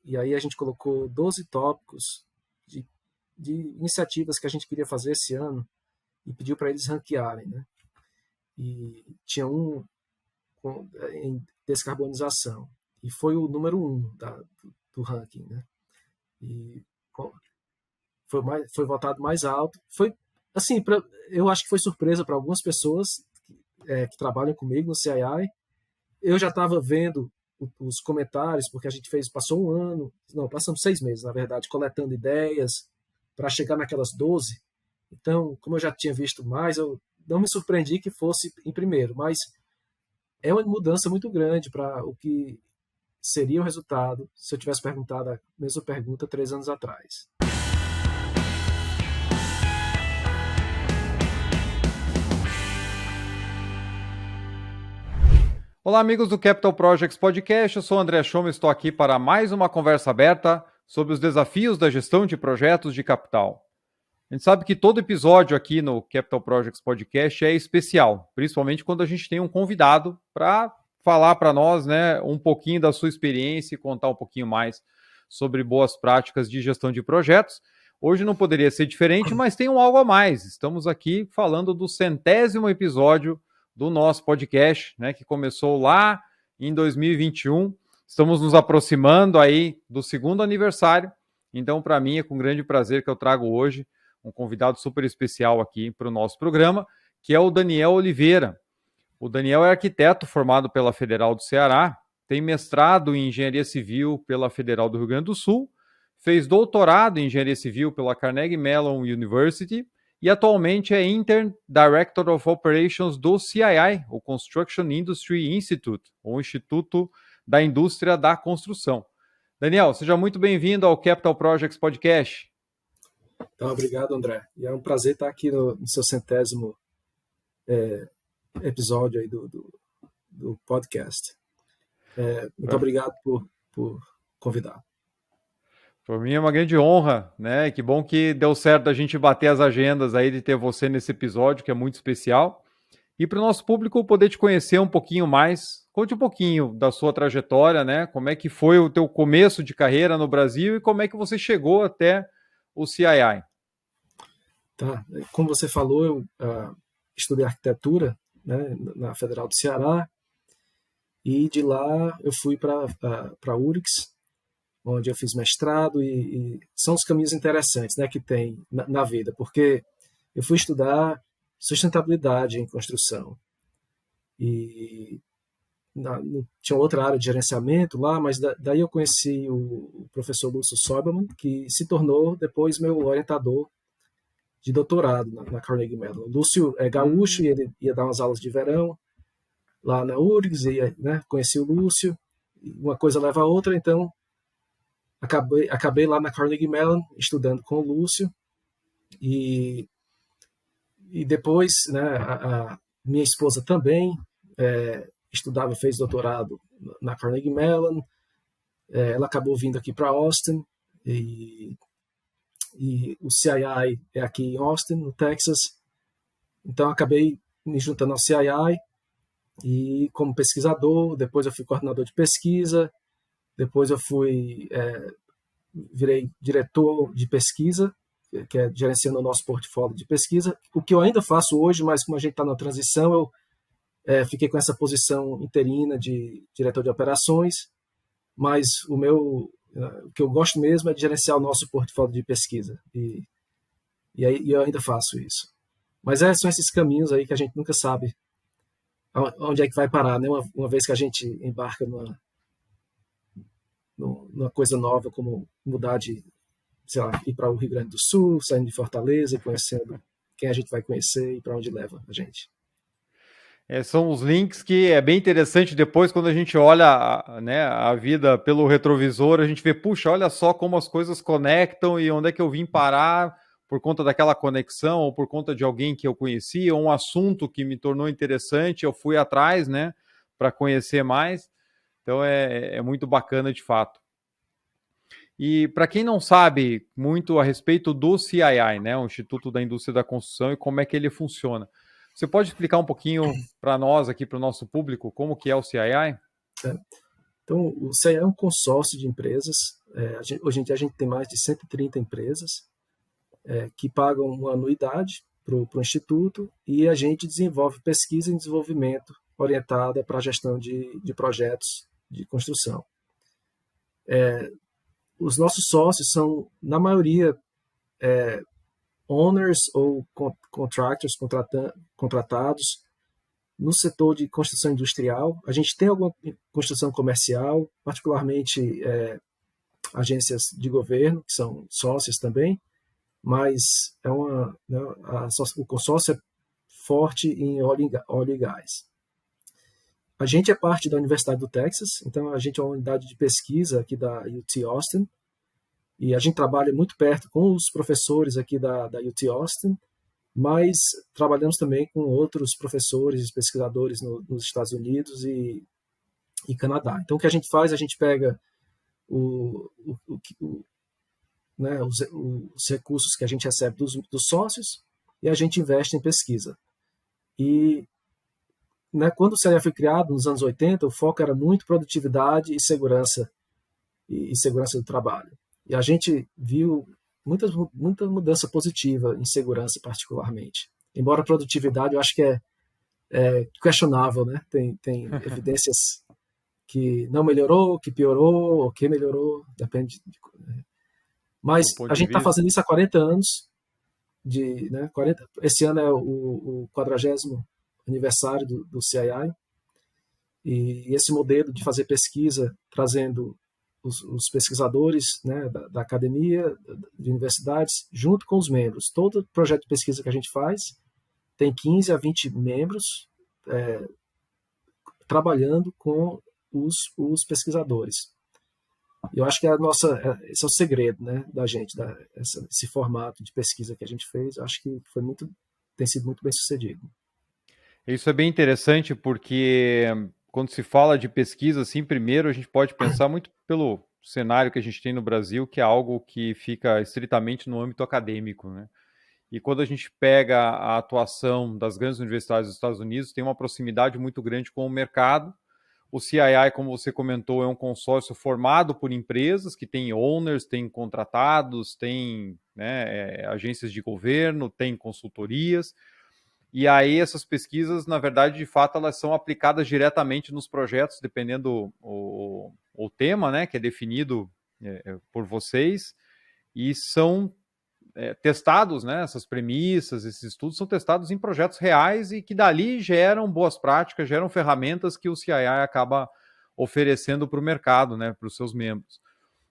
e aí a gente colocou 12 tópicos de iniciativas que a gente queria fazer esse ano e pediu para eles ranquearem, né? E tinha um em descarbonização, e foi o número 1 do ranking, né? E foi votado mais alto. Foi, assim, eu acho que foi surpresa para algumas pessoas que trabalham comigo no CII. Eu já estava vendo os comentários, porque a gente passou um ano, não, passamos 6 meses, na verdade, coletando ideias para chegar naquelas 12. Então, como eu já tinha visto mais, eu não me surpreendi que fosse em primeiro, mas é uma mudança muito grande para o que seria o resultado se eu tivesse perguntado a mesma pergunta 3 anos atrás. Olá, amigos do Capital Projects Podcast. Eu sou o André Schoma e estou aqui para mais uma conversa aberta sobre os desafios da gestão de projetos de capital. A gente sabe que todo episódio aqui no Capital Projects Podcast é especial, principalmente quando a gente tem um convidado para falar para nós, né, um pouquinho da sua experiência e contar um pouquinho mais sobre boas práticas de gestão de projetos. Hoje não poderia ser diferente, mas tem algo a mais. Estamos aqui falando do 100º episódio do nosso podcast, né, que começou lá em 2021. Estamos nos aproximando aí do 2º aniversário. Então, para mim, é com grande prazer que eu trago hoje um convidado super especial aqui para o nosso programa, que é o Daniel Oliveira. O Daniel é arquiteto formado pela Federal do Ceará, tem mestrado em Engenharia Civil pela Federal do Rio Grande do Sul, fez doutorado em Engenharia Civil pela Carnegie Mellon University e atualmente é Intern Director of Operations do CII, o Construction Industry Institute, o Instituto da Indústria da Construção. Daniel, seja muito bem-vindo ao Capital Projects Podcast. Então, obrigado, André. E é um prazer estar aqui no seu 100º episódio aí do podcast. Muito obrigado por convidar. Para mim é uma grande honra, né? Que bom que deu certo a gente bater as agendas aí de ter você nesse episódio, que é muito especial. E para o nosso público poder te conhecer um pouquinho mais, conte um pouquinho da sua trajetória, né? Como é que foi o teu começo de carreira no Brasil e como é que você chegou até o CII. Tá. Como você falou, eu estudei arquitetura, né, na Federal do Ceará, e de lá eu fui para a URIX, onde eu fiz mestrado, e são os caminhos interessantes, né, que tem na vida, porque eu fui estudar sustentabilidade em construção, e tinha outra área de gerenciamento lá, mas daí eu conheci o professor Lúcio Soberman, que se tornou depois meu orientador de doutorado na Carnegie Mellon. O Lúcio é gaúcho e ele ia dar umas aulas de verão lá na URGS, e, né, conheci o Lúcio, uma coisa leva a outra, então acabei lá na Carnegie Mellon estudando com o Lúcio, e depois, né, a minha esposa também estudava e fez doutorado na Carnegie Mellon. Ela acabou vindo aqui para Austin, e o CII é aqui em Austin, no Texas. Então acabei me juntando ao CII e como pesquisador, depois eu fui coordenador de pesquisa, depois eu virei diretor de pesquisa, que é gerenciando o nosso portfólio de pesquisa, o que eu ainda faço hoje, mas como a gente está na transição, eu fiquei com essa posição interina de diretor de operações, mas o que eu gosto mesmo é de gerenciar o nosso portfólio de pesquisa, e aí eu ainda faço isso. Mas são esses caminhos aí que a gente nunca sabe onde é que vai parar, né? Uma vez que a gente embarca numa coisa nova, como mudar de, sei lá, ir para o Rio Grande do Sul, saindo de Fortaleza e conhecendo quem a gente vai conhecer e para onde leva a gente. São os links que é bem interessante depois quando a gente olha, né, a vida pelo retrovisor, a gente vê, puxa, olha só como as coisas conectam e onde é que eu vim parar por conta daquela conexão ou por conta de alguém que eu conheci ou um assunto que me tornou interessante, eu fui atrás, né, para conhecer mais. Então é muito bacana de fato. E para quem não sabe muito a respeito do CII, né, o Instituto da Indústria da Construção, e como é que ele funciona, você pode explicar um pouquinho para nós aqui, para o nosso público, como que é o CII? Então, o CII é um consórcio de empresas Hoje em dia a gente tem mais de 130 empresas que pagam uma anuidade para o instituto, e a gente desenvolve pesquisa e desenvolvimento orientada para a gestão de projetos de construção. Os nossos sócios são, na maioria, owners ou contractors, contratados no setor de construção industrial. A gente tem alguma construção comercial, particularmente agências de governo, que são sócias também, mas o consórcio é forte em óleo e gás. A gente é parte da Universidade do Texas, então a gente é uma unidade de pesquisa aqui da UT Austin, e a gente trabalha muito perto com os professores aqui da UT Austin, mas trabalhamos também com outros professores e pesquisadores nos Estados Unidos e Canadá. Então, o que a gente faz, a gente pega os recursos que a gente recebe dos sócios e a gente investe em pesquisa. E quando o CII foi criado, nos anos 80, o foco era muito produtividade e segurança do trabalho. E a gente viu muita mudança positiva em segurança, particularmente. Embora a produtividade, eu acho que é questionável, né? Tem evidências que não melhorou, que piorou, ou que melhorou, depende. Mas a gente está fazendo isso há 40 anos. 40, esse ano é o 40º aniversário do CII, e esse modelo de fazer pesquisa, trazendo os pesquisadores, né, da academia, de universidades, junto com os membros. Todo projeto de pesquisa que a gente faz tem 15 a 20 membros trabalhando com os pesquisadores. E eu acho que esse é o segredo, né, da gente, esse formato de pesquisa que a gente fez. Eu acho que tem sido muito bem sucedido. Isso é bem interessante, porque quando se fala de pesquisa, assim, primeiro a gente pode pensar muito pelo cenário que a gente tem no Brasil, que é algo que fica estritamente no âmbito acadêmico, né? E quando a gente pega a atuação das grandes universidades dos Estados Unidos, tem uma proximidade muito grande com o mercado. O CII, como você comentou, é um consórcio formado por empresas que têm owners, têm contratados, têm, né, agências de governo, têm consultorias. E aí essas pesquisas, na verdade, de fato, elas são aplicadas diretamente nos projetos, dependendo o tema, né, que é definido por vocês, e são testados, né, essas premissas, esses estudos são testados em projetos reais e que dali geram boas práticas, geram ferramentas que o CII acaba oferecendo para o mercado, né, para os seus membros.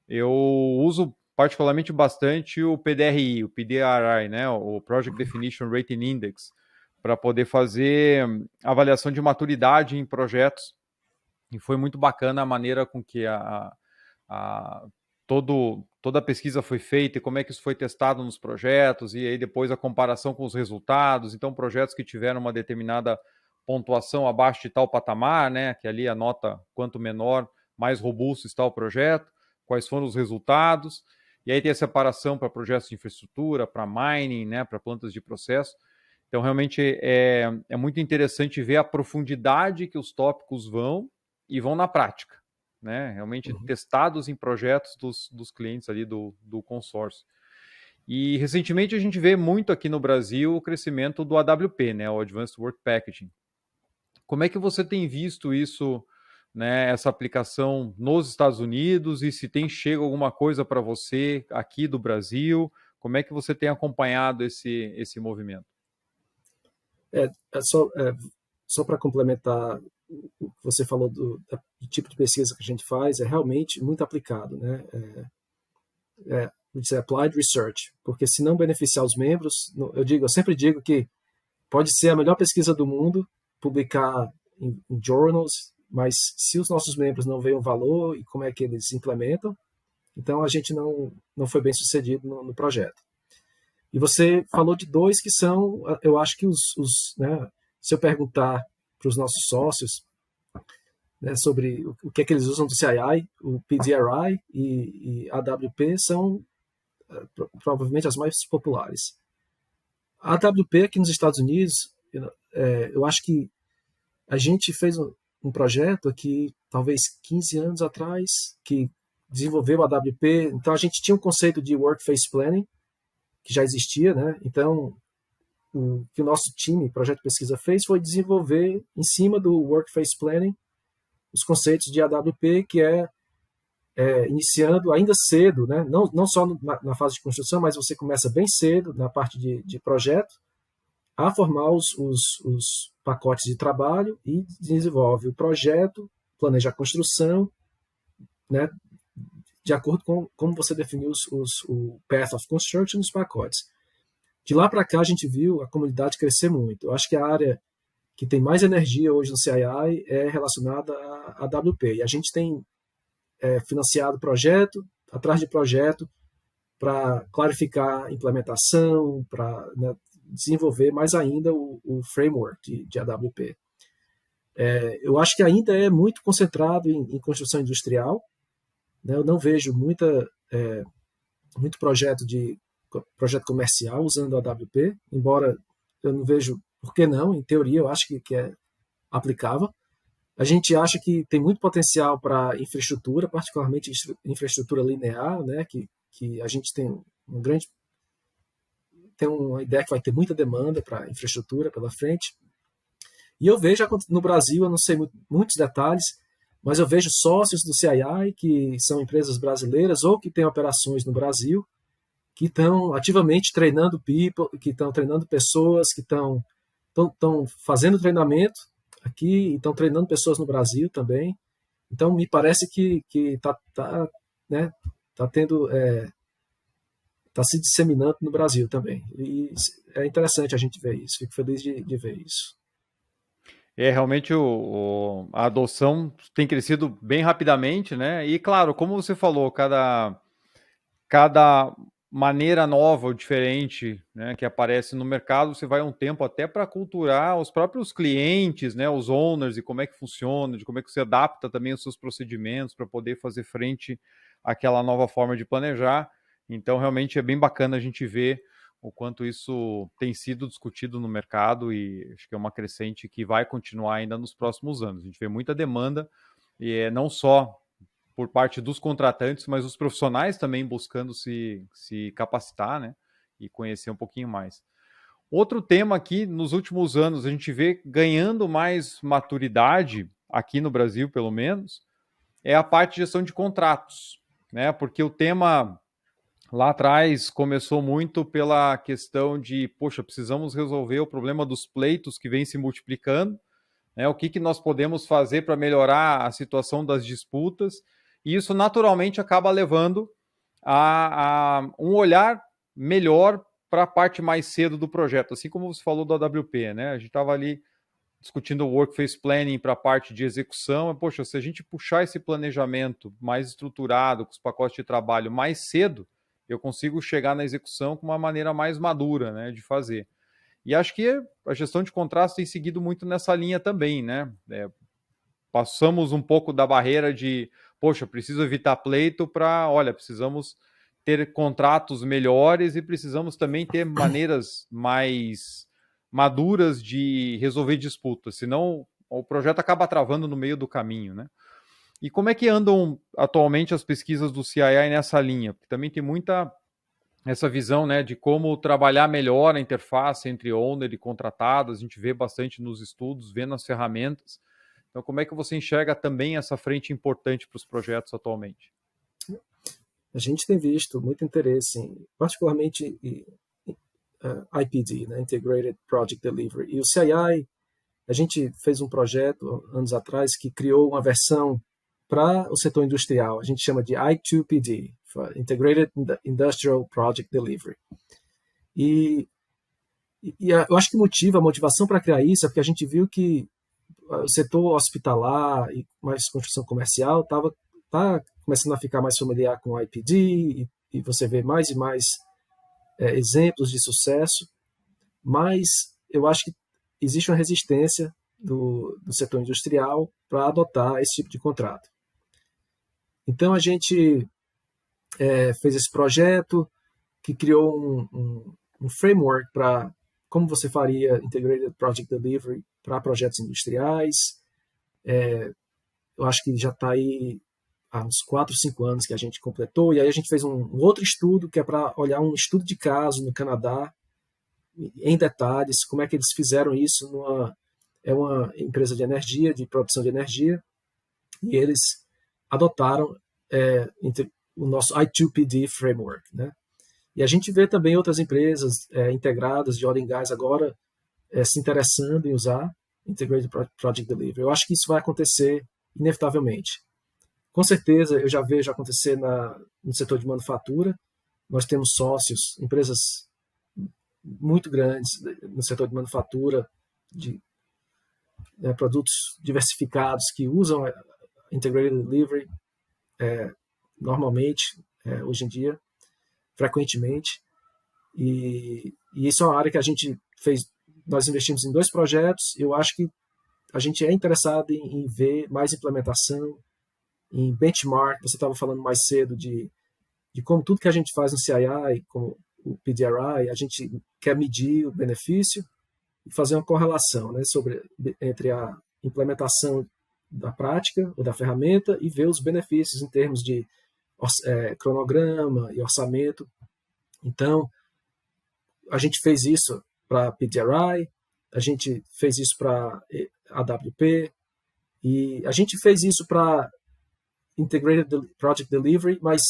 Eu uso particularmente bastante o PDRI, o PDRI, né, o Project Definition Rating Index, para poder fazer avaliação de maturidade em projetos. E foi muito bacana a maneira com que toda a pesquisa foi feita e como é que isso foi testado nos projetos, e aí depois a comparação com os resultados. Então, projetos que tiveram uma determinada pontuação abaixo de tal patamar, né, que ali a nota, quanto menor, mais robusto está o projeto, quais foram os resultados. E aí tem a separação para projetos de infraestrutura, para mining, né, para plantas de processo. Então, realmente é muito interessante ver a profundidade que os tópicos vão na prática, né? Realmente testados em projetos dos clientes ali do consórcio. E, recentemente, a gente vê muito aqui no Brasil o crescimento do AWP, né, o Advanced Work Packaging. Como é que você tem visto isso, né, essa aplicação nos Estados Unidos, e se chega alguma coisa para você aqui do Brasil? Como é que você tem acompanhado esse movimento? Só para complementar o que você falou do tipo de pesquisa que a gente faz, é realmente muito aplicado, né? Applied research, porque se não beneficiar os membros, eu sempre digo que pode ser a melhor pesquisa do mundo, publicar em journals, mas se os nossos membros não veem o valor e como é que eles implementam, então a gente não foi bem sucedido no projeto. E você falou de dois que são, eu acho que né, se eu perguntar para os nossos sócios, né, sobre o que é que eles usam do CII, o PDRI e AWP são provavelmente as mais populares. A AWP aqui nos Estados Unidos, eu acho que a gente fez um projeto aqui, talvez 15 anos atrás, que desenvolver o AWP. Então, a gente tinha um conceito de Workplace Planning, que já existia, né? Então, o que o nosso time, projeto de pesquisa, fez foi desenvolver, em cima do Workplace Planning, os conceitos de AWP, que iniciando ainda cedo, né? Não só na fase de construção, mas você começa bem cedo, na parte de projeto, a formar os pacotes de trabalho e desenvolve o projeto, planeja a construção, né? De acordo com como você definiu o Path of Construction nos pacotes. De lá para cá, a gente viu a comunidade crescer muito. Eu acho que a área que tem mais energia hoje no CII é relacionada à AWP. E a gente tem financiado projeto atrás de projeto para clarificar a implementação, para, né, desenvolver mais ainda o framework de AWP. Eu acho que ainda é muito concentrado em construção industrial, né? Eu não vejo muito projeto comercial usando AWP, embora eu não vejo por que não, em teoria eu acho que é aplicável. A gente acha que tem muito potencial para infraestrutura, particularmente infraestrutura linear, né, que a gente tem uma ideia que vai ter muita demanda para infraestrutura pela frente. E eu vejo no Brasil, eu não sei muitos detalhes, mas eu vejo sócios do CII, que são empresas brasileiras ou que têm operações no Brasil, que estão ativamente treinando people, que estão treinando pessoas, que estão fazendo treinamento aqui e estão treinando pessoas no Brasil também. Então, me parece que né, tá se disseminando no Brasil também. E é interessante a gente ver isso. Fico feliz de ver isso. Realmente a adoção tem crescido bem rapidamente, né? E claro, como você falou, cada maneira nova ou diferente, né, que aparece no mercado, você vai um tempo até para culturar os próprios clientes, né, os owners, e como é que funciona, de como é que você adapta também os seus procedimentos para poder fazer frente àquela nova forma de planejar. Então, realmente é bem bacana a gente ver o quanto isso tem sido discutido no mercado, e acho que é uma crescente que vai continuar ainda nos próximos anos. A gente vê muita demanda, e não só por parte dos contratantes, mas os profissionais também buscando se capacitar, né, e conhecer um pouquinho mais. Outro tema aqui, nos últimos anos, a gente vê ganhando mais maturidade, aqui no Brasil pelo menos, é a parte de gestão de contratos, né, porque o tema lá atrás começou muito pela questão de, poxa, precisamos resolver o problema dos pleitos que vem se multiplicando, né, o que nós podemos fazer para melhorar a situação das disputas, e isso naturalmente acaba levando a um olhar melhor para a parte mais cedo do projeto, assim como você falou do AWP, né? A gente estava ali discutindo o Workplace Planning para a parte de execução, poxa, se a gente puxar esse planejamento mais estruturado, com os pacotes de trabalho mais cedo, eu consigo chegar na execução com uma maneira mais madura, né, de fazer. E acho que a gestão de contratos tem seguido muito nessa linha também, né? Passamos um pouco da barreira de, poxa, preciso evitar pleito para, olha, precisamos ter contratos melhores e precisamos também ter maneiras mais maduras de resolver disputas, senão o projeto acaba travando no meio do caminho, né? E como é que andam atualmente as pesquisas do CII nessa linha? Porque também tem muita essa visão, né, de como trabalhar melhor a interface entre owner e contratados. A gente vê bastante nos estudos, vê nas ferramentas. Então, como é que você enxerga também essa frente importante para os projetos atualmente? A gente tem visto muito interesse, particularmente em IPD, né, Integrated Project Delivery. E o CII, a gente fez um projeto anos atrás que criou uma versão para o setor industrial. A gente chama de I2PD, Integrated Industrial Project Delivery. E eu acho que a motivação para criar isso é porque a gente viu que o setor hospitalar e mais construção comercial tá começando a ficar mais familiar com o IPD, e você vê mais e mais exemplos de sucesso, mas eu acho que existe uma resistência do setor industrial para adotar esse tipo de contrato. Então a gente fez esse projeto que criou um framework para como você faria Integrated Project Delivery para projetos industriais. Eu acho que já está aí há uns 4, 5 anos que a gente completou, e aí a gente fez um outro estudo que é para olhar um estudo de caso no Canadá, em detalhes, como é que eles fizeram isso é uma empresa de energia, de produção de energia, e eles adotaram o nosso I2PD framework, né? E a gente vê também outras empresas integradas de óleo e gás agora se interessando em usar Integrated Project Delivery. Eu acho que isso vai acontecer inevitavelmente. Com certeza, eu já vejo acontecer no setor de manufatura. Nós temos sócios, empresas muito grandes no setor de manufatura, de produtos diversificados que usam Integrated Delivery normalmente, hoje em dia, frequentemente. E isso é uma área que a gente fez. Nós investimos em 2 projetos. Eu acho que a gente é interessado em ver mais implementação, em benchmark. Você estava falando mais cedo de como tudo que a gente faz no CII, como o PDRI, a gente quer medir o benefício e fazer uma correlação, né, entre a implementação da prática ou da ferramenta e ver os benefícios em termos de cronograma e orçamento. Então, a gente fez isso para PDRI, a gente fez isso para AWP, e a gente fez isso para Integrated Project Delivery, mas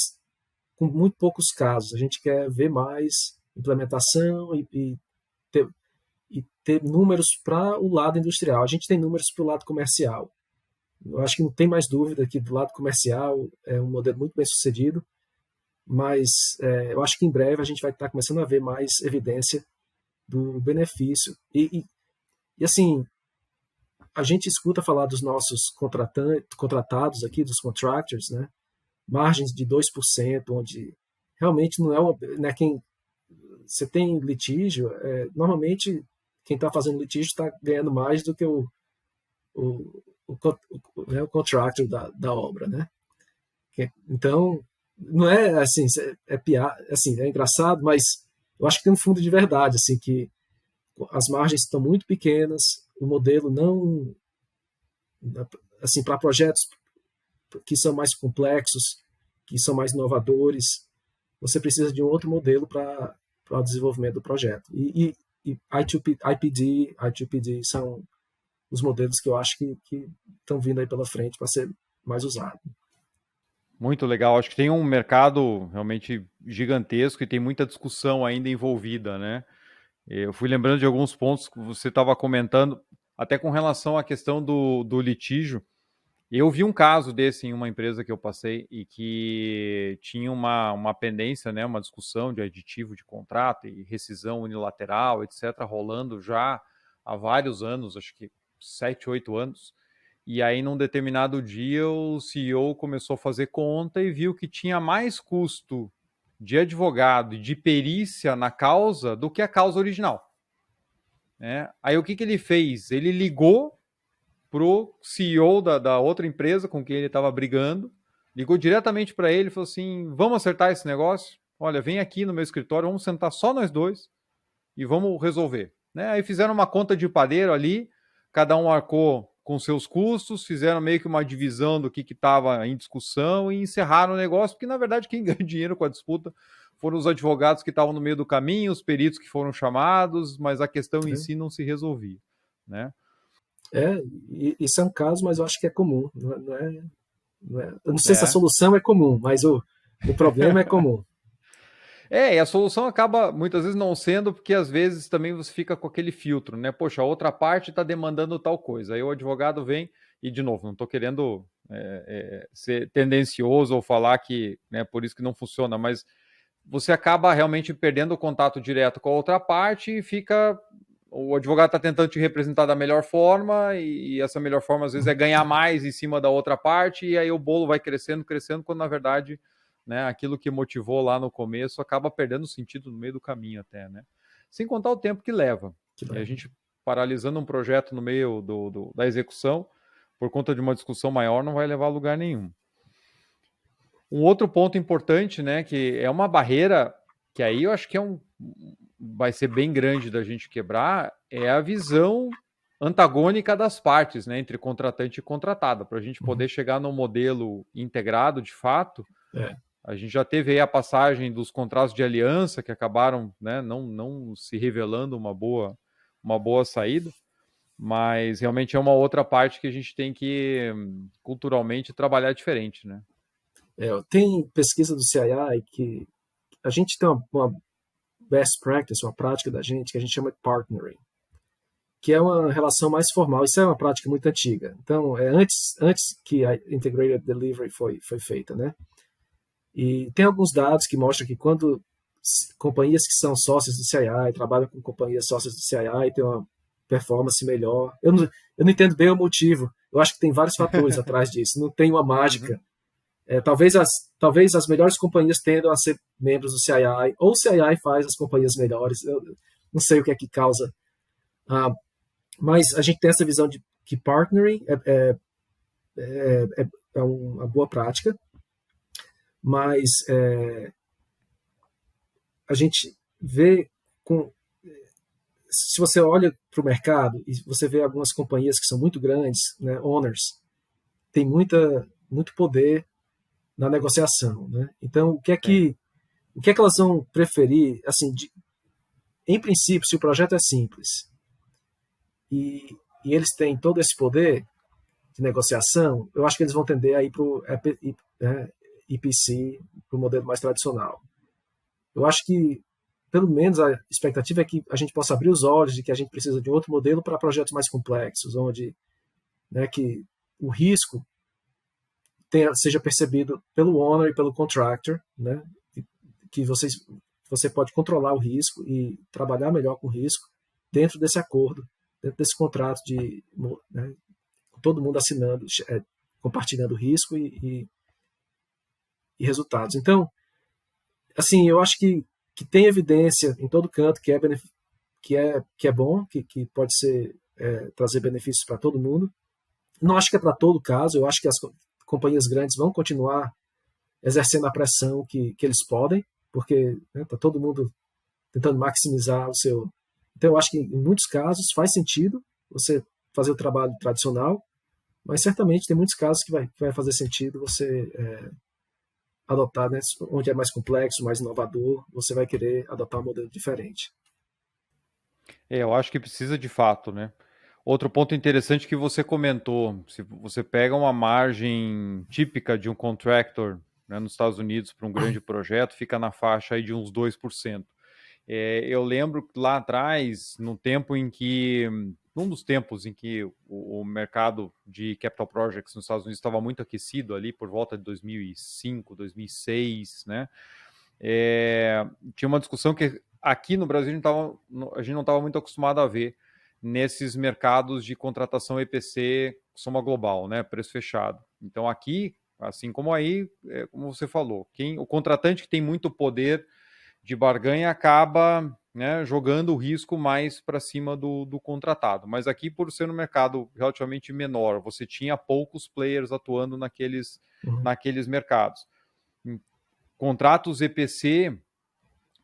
com muito poucos casos. A gente quer ver mais implementação e ter números para o lado industrial. A gente tem números para o lado comercial. Eu acho que não tem mais dúvida que do lado comercial é um modelo muito bem sucedido, mas eu acho que em breve a gente vai estar começando a ver mais evidência do benefício. E assim, a gente escuta falar dos nossos contratados aqui, dos contractors, né? Margens de 2%, onde realmente não é uma. Né, você tem litígio, normalmente quem está fazendo litígio está ganhando mais do que o contractor da obra, né? Então, não é assim, assim, é engraçado, mas eu acho que tem um fundo de verdade, assim, que as margens estão muito pequenas, o modelo não, assim, para projetos que são mais complexos, que são mais inovadores, você precisa de um outro modelo para o desenvolvimento do projeto. E I2PD são os modelos que eu acho que estão vindo aí pela frente para ser mais usado. Muito legal. Acho que tem um mercado realmente gigantesco e tem muita discussão ainda envolvida, né? Eu fui lembrando de alguns pontos que você estava comentando, até com relação à questão do litígio. Eu vi um caso desse em uma empresa que eu passei e que tinha uma pendência, né, uma discussão de aditivo de contrato e rescisão unilateral, etc., rolando já há vários anos, acho que 7, 8 anos. E aí, num determinado dia, o CEO começou a fazer conta e viu que tinha mais custo de advogado e de perícia na causa do que a causa original. Aí, o que ele fez? Ele ligou pro CEO da outra empresa com quem ele estava brigando, ligou diretamente para ele e falou assim, vamos acertar esse negócio? Olha, vem aqui no meu escritório, vamos sentar só nós dois e vamos resolver. Aí fizeram uma conta de padeiro ali, cada um arcou com seus custos, fizeram meio que uma divisão do que estava em discussão e encerraram o negócio, porque na verdade quem ganhou dinheiro com a disputa foram os advogados que estavam no meio do caminho, os peritos que foram chamados, mas a questão em si não se resolvia, né? Isso é um caso, mas eu acho que é comum. Eu não sei se a solução é comum, mas o problema é comum. E a solução acaba muitas vezes não sendo, porque às vezes também você fica com aquele filtro, né? Poxa, a outra parte está demandando tal coisa. Aí o advogado vem, e de novo, não estou querendo ser tendencioso ou falar que por isso que não funciona, mas você acaba realmente perdendo o contato direto com a outra parte e fica. O advogado está tentando te representar da melhor forma, e essa melhor forma às vezes é ganhar mais em cima da outra parte, e aí o bolo vai crescendo, quando na verdade aquilo que motivou lá no começo acaba perdendo sentido no meio do caminho até, né? Sem contar o tempo que leva. E a gente paralisando um projeto no meio da execução, por conta de uma discussão maior, não vai levar a lugar nenhum. Um outro ponto importante, né, que é uma barreira que aí eu acho que vai ser bem grande da gente quebrar, é a visão antagônica das partes, né, entre contratante e contratado, para a gente poder chegar num modelo integrado de fato. A gente já teve aí a passagem dos contratos de aliança que acabaram, né, não se revelando uma boa saída, mas realmente é uma outra parte que a gente tem que culturalmente trabalhar diferente, né? Tem pesquisa do CII que a gente tem uma best practice, uma prática da gente que a gente chama de partnering, que é uma relação mais formal. Isso é uma prática muito antiga. Então, antes que a Integrated Delivery foi feita, né? E tem alguns dados que mostram que quando companhias que são sócias do CII trabalham com companhias sócias do CII, tem uma performance melhor. Eu não entendo bem o motivo. Eu acho que tem vários fatores atrás disso. Não tem uma mágica. Talvez as melhores companhias tendam a ser membros do CII, ou o CII faz as companhias melhores. Eu não sei o que é que causa. Mas a gente tem essa visão de que partnering é uma boa prática, mas a gente vê se você olha para o mercado e você vê algumas companhias que são muito grandes, né, owners, tem muito poder na negociação, né? Então, o que é que elas vão preferir? Assim, em princípio, se o projeto é simples e eles têm todo esse poder de negociação, eu acho que eles vão tender a ir para o EPC, para o modelo mais tradicional. Eu acho que, pelo menos, a expectativa é que a gente possa abrir os olhos de que a gente precisa de outro modelo para projetos mais complexos, onde, né, que o risco seja percebido pelo owner e pelo contractor, né, que você pode controlar o risco e trabalhar melhor com o risco dentro desse acordo, dentro desse contrato de, né, todo mundo assinando, compartilhando risco e resultados. Então, assim, eu acho que tem evidência em todo canto que é bom, que pode ser trazer benefícios para todo mundo. Não acho que é para todo caso. Eu acho que as companhias grandes vão continuar exercendo a pressão que eles podem, porque está todo mundo tentando maximizar o seu. Então, eu acho que em muitos casos faz sentido você fazer o trabalho tradicional, mas certamente tem muitos casos que vai fazer sentido você adotar, né, onde é mais complexo, mais inovador, você vai querer adotar um modelo diferente. Eu acho que precisa de fato, né? Outro ponto interessante que você comentou, se você pega uma margem típica de um contractor, né, nos Estados Unidos para um grande projeto, fica na faixa aí de uns 2%. Eu lembro que lá atrás, num dos tempos em que o mercado de capital projects nos Estados Unidos estava muito aquecido ali por volta de 2005, 2006, né? Tinha uma discussão que aqui no Brasil a gente não estava muito acostumado a ver nesses mercados de contratação EPC soma global, né? Preço fechado. Então aqui, assim como aí, como você falou, o contratante que tem muito poder de barganha acaba, né, jogando o risco mais para cima do contratado. Mas aqui, por ser um mercado relativamente menor, você tinha poucos players atuando naqueles mercados. Contratos EPC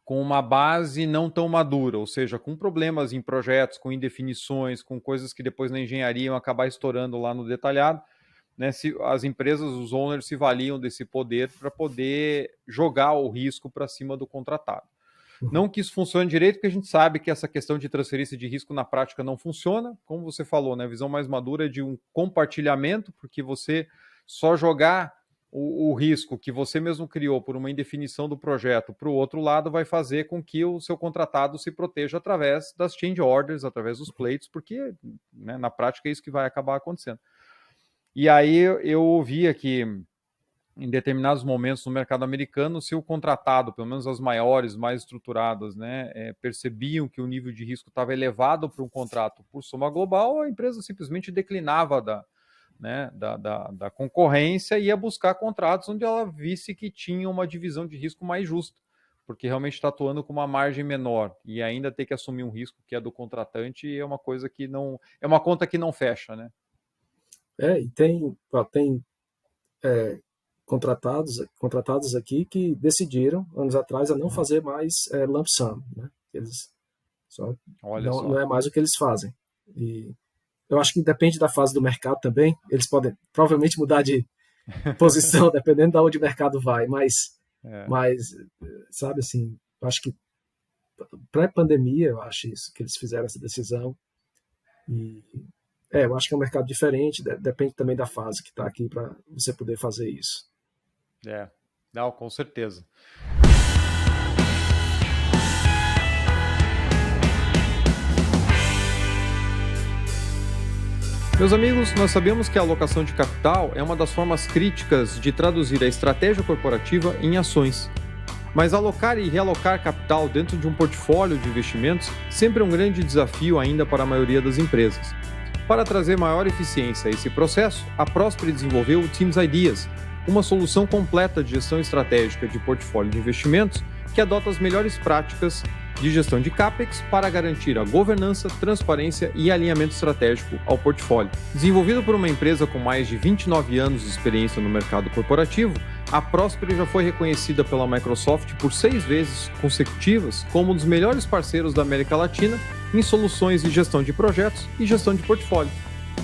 com uma base não tão madura, ou seja, com problemas em projetos, com indefinições, com coisas que depois na engenharia iam acabar estourando lá no detalhado, né, as empresas, os owners se valiam desse poder para poder jogar o risco para cima do contratado. Não que isso funcione direito, porque a gente sabe que essa questão de transferência de risco na prática não funciona. Como você falou, né, a visão mais madura é de um compartilhamento, porque você só jogar o risco que você mesmo criou por uma indefinição do projeto para o outro lado vai fazer com que o seu contratado se proteja através das change orders, através dos pleitos, porque, né, na prática é isso que vai acabar acontecendo. E aí eu ouvia que em determinados momentos no mercado americano, se o contratado, pelo menos as maiores, mais estruturadas, né, percebiam que o nível de risco estava elevado para um contrato por soma global, a empresa simplesmente declinava da concorrência e ia buscar contratos onde ela visse que tinha uma divisão de risco mais justa, porque realmente está atuando com uma margem menor e ainda ter que assumir um risco que é do contratante é uma coisa que não... é uma conta que não fecha, né? E tem contratados aqui que decidiram, anos atrás, a não fazer mais lump sum, né? Eles Olha não só. é mais o que eles fazem. E eu acho que depende da fase do mercado também. Eles podem provavelmente mudar de posição dependendo de onde o mercado vai, mas sabe assim, eu acho que pré-pandemia, eu acho isso, que eles fizeram essa decisão. E eu acho que é um mercado diferente, depende também da fase que está aqui para você poder fazer isso. Não, com certeza. Meus amigos, nós sabemos que a alocação de capital é uma das formas críticas de traduzir a estratégia corporativa em ações. Mas alocar e realocar capital dentro de um portfólio de investimentos sempre é um grande desafio ainda para a maioria das empresas. Para trazer maior eficiência a esse processo, a Prosper desenvolveu o Teams Ideas, uma solução completa de gestão estratégica de portfólio de investimentos que adota as melhores práticas de gestão de CAPEX para garantir a governança, transparência e alinhamento estratégico ao portfólio. Desenvolvido por uma empresa com mais de 29 anos de experiência no mercado corporativo, a Prosper já foi reconhecida pela Microsoft por 6 vezes consecutivas como um dos melhores parceiros da América Latina em soluções de gestão de projetos e gestão de portfólio.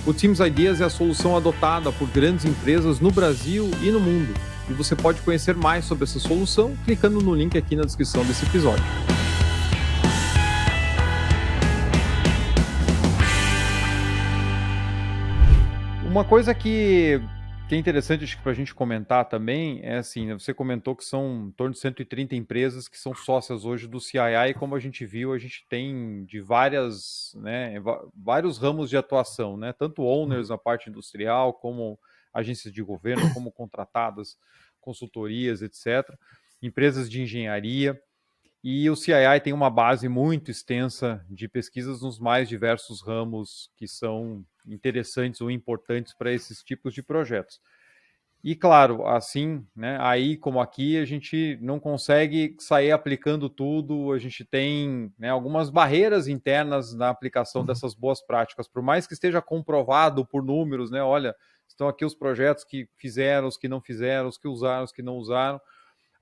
O Teams Ideas é a solução adotada por grandes empresas no Brasil e no mundo, e você pode conhecer mais sobre essa solução clicando no link aqui na descrição desse episódio. Uma coisa que é interessante para a gente comentar também é assim, você comentou que são em torno de 130 empresas que são sócias hoje do CII, e como a gente viu, a gente tem de vários ramos de atuação, né? Tanto owners na parte industrial, como agências de governo, como contratadas, consultorias, etc. Empresas de engenharia. E o CII tem uma base muito extensa de pesquisas nos mais diversos ramos que são interessantes ou importantes para esses tipos de projetos. E claro, assim, né, aí como aqui, a gente não consegue sair aplicando tudo, a gente tem, né, algumas barreiras internas na aplicação dessas boas práticas, por mais que esteja comprovado por números, né, olha, estão aqui os projetos que fizeram, os que não fizeram, os que usaram, os que não usaram.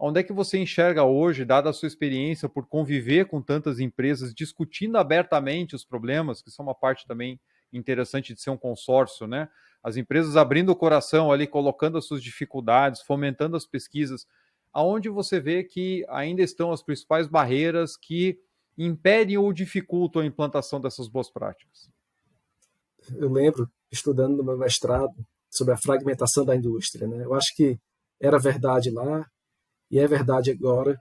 Onde é que você enxerga hoje, dada a sua experiência por conviver com tantas empresas, discutindo abertamente os problemas, que são uma parte também interessante de ser um consórcio, né? As empresas abrindo o coração ali, colocando as suas dificuldades, fomentando as pesquisas, aonde você vê que ainda estão as principais barreiras que impedem ou dificultam a implantação dessas boas práticas? Eu lembro, estudando no meu mestrado, sobre a fragmentação da indústria, né? Eu acho que era verdade lá, e é verdade agora,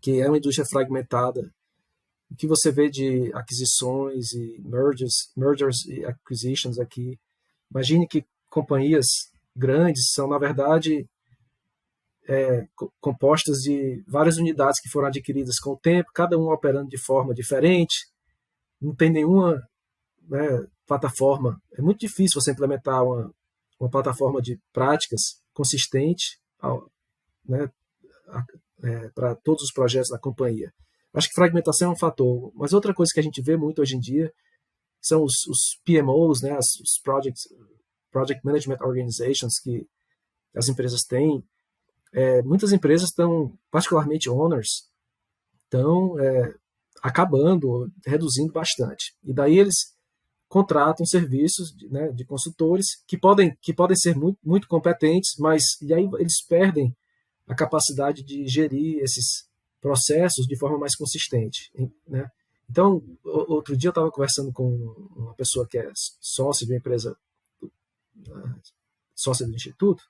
que é uma indústria fragmentada. O que você vê de aquisições e mergers e acquisitions aqui, imagine que companhias grandes são, na verdade, compostas de várias unidades que foram adquiridas com o tempo, cada uma operando de forma diferente, não tem nenhuma, né, plataforma. É muito difícil você implementar uma plataforma de práticas consistente, né, para todos os projetos da companhia. Acho que fragmentação é um fator, mas outra coisa que a gente vê muito hoje em dia são os PMOs, né, os Project Management Organizations que as empresas têm. Muitas empresas estão, particularmente owners, estão acabando, reduzindo bastante. E daí eles contratam serviços, né, de consultores que podem ser muito, muito competentes, mas e aí eles perdem a capacidade de gerir esses processos de forma mais consistente, né? Então, outro dia eu estava conversando com uma pessoa que é sócia de uma empresa, sócia do Instituto,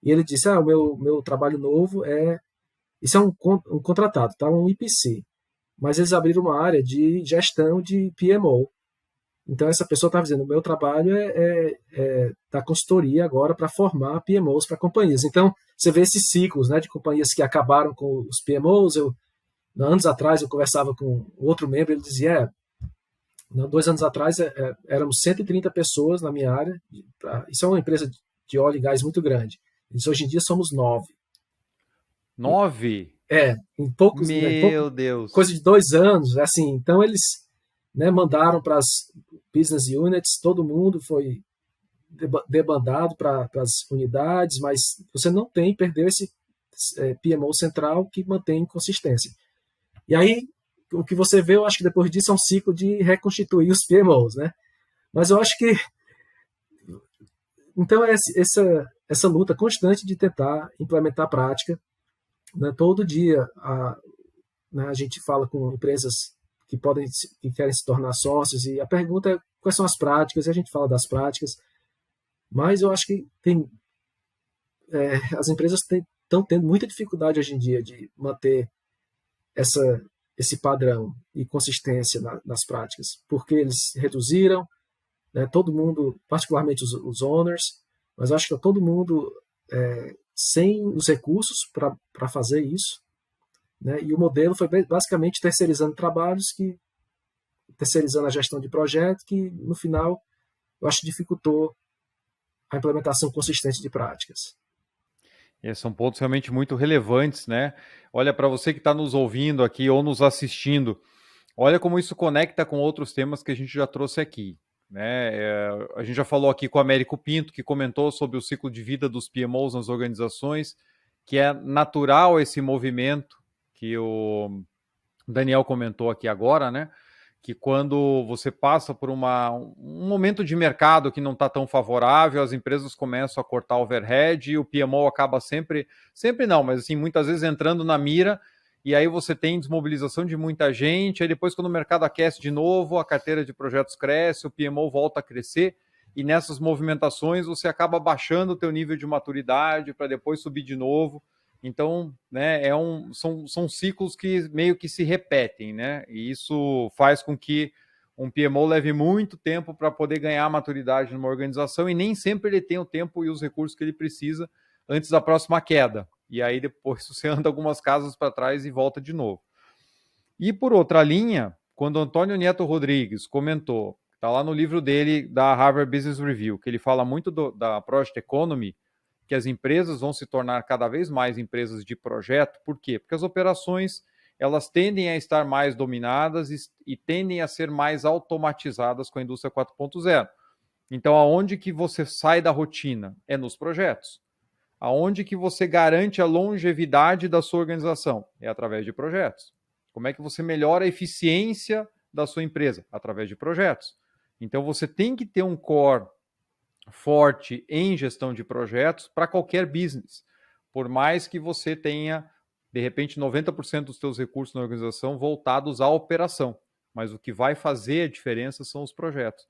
e ele disse, o meu trabalho novo isso é um contratado, tá? Um IPC, mas eles abriram uma área de gestão de PMO. Então, essa pessoa estava dizendo, o meu trabalho é da consultoria agora para formar PMOs para companhias. Então, você vê esses ciclos, né, de companhias que acabaram com os PMOs. Anos atrás, eu conversava com outro membro, ele dizia, 2 anos atrás, éramos 130 pessoas na minha área. Isso é uma empresa de óleo e gás muito grande. Eles, hoje em dia, somos 9. 9? Em poucos... Meu Deus! Coisa de 2 anos, assim. Então, eles, né, mandaram para as business units, todo mundo foi debandado para as unidades, mas você não perdeu esse PMO central que mantém consistência. E aí, o que você vê, eu acho que depois disso é um ciclo de reconstituir os PMOs, né? Mas eu acho que então é essa luta constante de tentar implementar a prática, né? Todo dia né, a gente fala com empresas que querem se tornar sócios e a pergunta é quais são as práticas, e a gente fala das práticas, mas eu acho que as empresas estão tendo muita dificuldade hoje em dia de manter esse padrão e consistência nas práticas, porque eles reduziram, né, todo mundo, particularmente os owners, mas acho que está todo mundo sem os recursos para fazer isso, né, e o modelo foi basicamente terceirizando trabalhos, terceirizando a gestão de projeto, que no final eu acho que dificultou a implementação consistente de práticas. São pontos realmente muito relevantes, né? Olha, para você que está nos ouvindo aqui ou nos assistindo, olha como isso conecta com outros temas que a gente já trouxe aqui. Né? A gente já falou aqui com o Américo Pinto, que comentou sobre o ciclo de vida dos PMOs nas organizações, que é natural esse movimento que o Daniel comentou aqui agora, né? Que quando você passa por um momento de mercado que não está tão favorável, as empresas começam a cortar overhead e o PMO acaba sempre não, mas assim, muitas vezes entrando na mira, e aí você tem desmobilização de muita gente, aí depois quando o mercado aquece de novo, a carteira de projetos cresce, o PMO volta a crescer, e nessas movimentações você acaba baixando o teu nível de maturidade para depois subir de novo. Então, né, são ciclos que meio que se repetem, né? E isso faz com que um PMO leve muito tempo para poder ganhar maturidade numa organização e nem sempre ele tem o tempo e os recursos que ele precisa antes da próxima queda. E aí depois você anda algumas casas para trás e volta de novo. E por outra linha, quando Antônio Neto Rodrigues comentou, está lá no livro dele da Harvard Business Review, que ele fala muito da Project Economy, que as empresas vão se tornar cada vez mais empresas de projeto. Por quê? Porque as operações elas tendem a estar mais dominadas e tendem a ser mais automatizadas com a indústria 4.0. Então, aonde que você sai da rotina? É nos projetos. Aonde que você garante a longevidade da sua organização? É através de projetos. Como é que você melhora a eficiência da sua empresa? Através de projetos. Então, você tem que ter um core forte em gestão de projetos para qualquer business. Por mais que você tenha, de repente, 90% dos seus recursos na organização voltados à operação. Mas o que vai fazer a diferença são os projetos.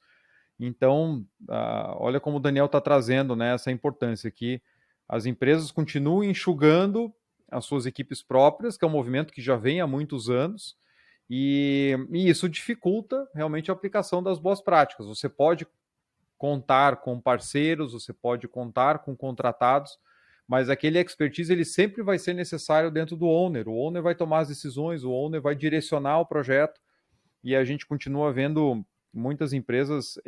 Então, olha como o Daniel está trazendo, né, essa importância que as empresas continuam enxugando as suas equipes próprias, que é um movimento que já vem há muitos anos, e isso dificulta realmente a aplicação das boas práticas. Você pode contar com parceiros, você pode contar com contratados, mas aquele expertise ele sempre vai ser necessário dentro do owner. O owner vai tomar as decisões, o owner vai direcionar o projeto, e a gente continua vendo muitas empresas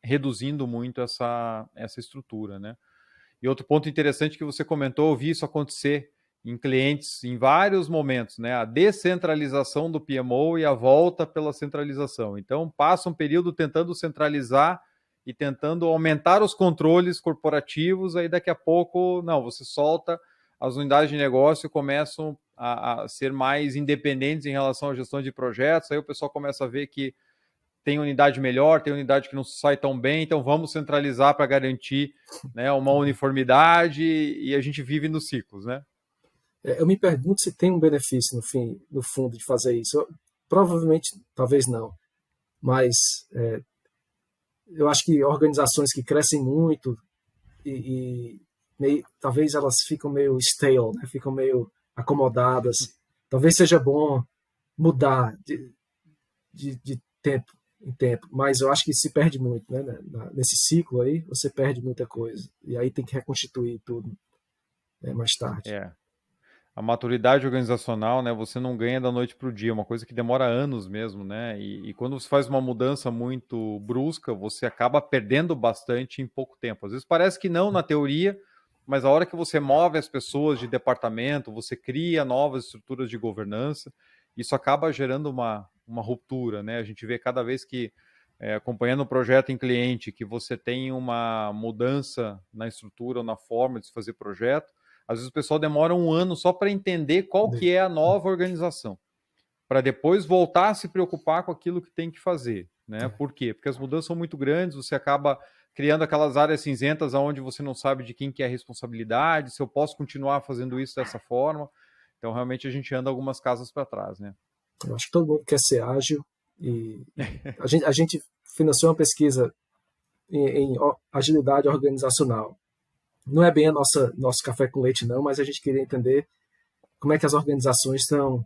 reduzindo muito essa estrutura, né? E outro ponto interessante que você comentou, eu vi isso acontecer em clientes em vários momentos, né? A descentralização do PMO e a volta pela centralização. Então, passa um período tentando centralizar e tentando aumentar os controles corporativos, aí daqui a pouco, não, você solta, as unidades de negócio começam a ser mais independentes em relação à gestão de projetos, aí o pessoal começa a ver que tem unidade melhor, tem unidade que não sai tão bem, então vamos centralizar para garantir, né, uma uniformidade, e a gente vive nos ciclos, né? Eu me pergunto se tem um benefício no fundo de fazer isso. Provavelmente, talvez não, mas eu acho que organizações que crescem muito talvez elas ficam meio stale, né? Ficam meio acomodadas. Talvez seja bom mudar de tempo em tempo, mas eu acho que se perde muito, né? Nesse ciclo aí, você perde muita coisa. E aí tem que reconstituir tudo, né, mais tarde. A maturidade organizacional, né, você não ganha da noite para o dia, é uma coisa que demora anos mesmo, né? E quando você faz uma mudança muito brusca, você acaba perdendo bastante em pouco tempo. Às vezes parece que não na teoria, mas a hora que você move as pessoas de departamento, você cria novas estruturas de governança, isso acaba gerando uma ruptura, né? A gente vê cada vez que, acompanhando o projeto em cliente, que você tem uma mudança na estrutura ou na forma de se fazer projeto, às vezes o pessoal demora um ano só para entender qual que é a nova organização, para depois voltar a se preocupar com aquilo que tem que fazer. né? Por quê? Porque as mudanças são muito grandes, você acaba criando aquelas áreas cinzentas onde você não sabe de quem que é a responsabilidade, se eu posso continuar fazendo isso dessa forma. Então, realmente, a gente anda algumas casas para trás, né? Eu acho que todo mundo quer ser ágil e a gente financiou uma pesquisa em agilidade organizacional. Não é bem a nosso café com leite, não, mas a gente queria entender como é que as organizações estão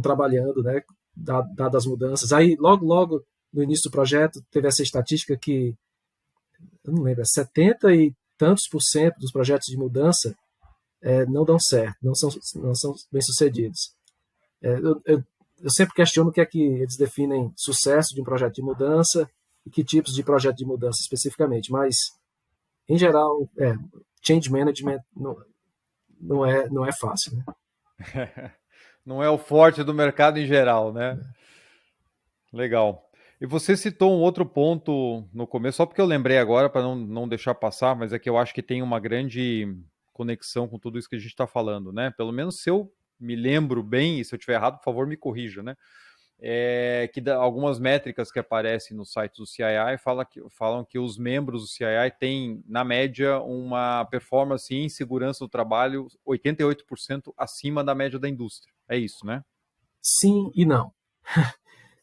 trabalhando, né, dadas as mudanças. Aí, logo no início do projeto, teve essa estatística que, eu não lembro, 70 e tantos por cento dos projetos de mudança não dão certo, não são bem-sucedidos. Eu sempre questiono o que é que eles definem sucesso de um projeto de mudança e que tipos de projeto de mudança especificamente, mas, em geral, change management não é fácil, né? Não é o forte do mercado em geral, né? Legal. E você citou um outro ponto no começo, só porque eu lembrei agora, para não deixar passar, mas é que eu acho que tem uma grande conexão com tudo isso que a gente está falando, né? Pelo menos se eu me lembro bem, e se eu estiver errado, por favor, me corrija, né? Algumas métricas que aparecem no site do CII falam que os membros do CII têm, na média, uma performance em segurança do trabalho 88% acima da média da indústria. É isso, né? Sim e não.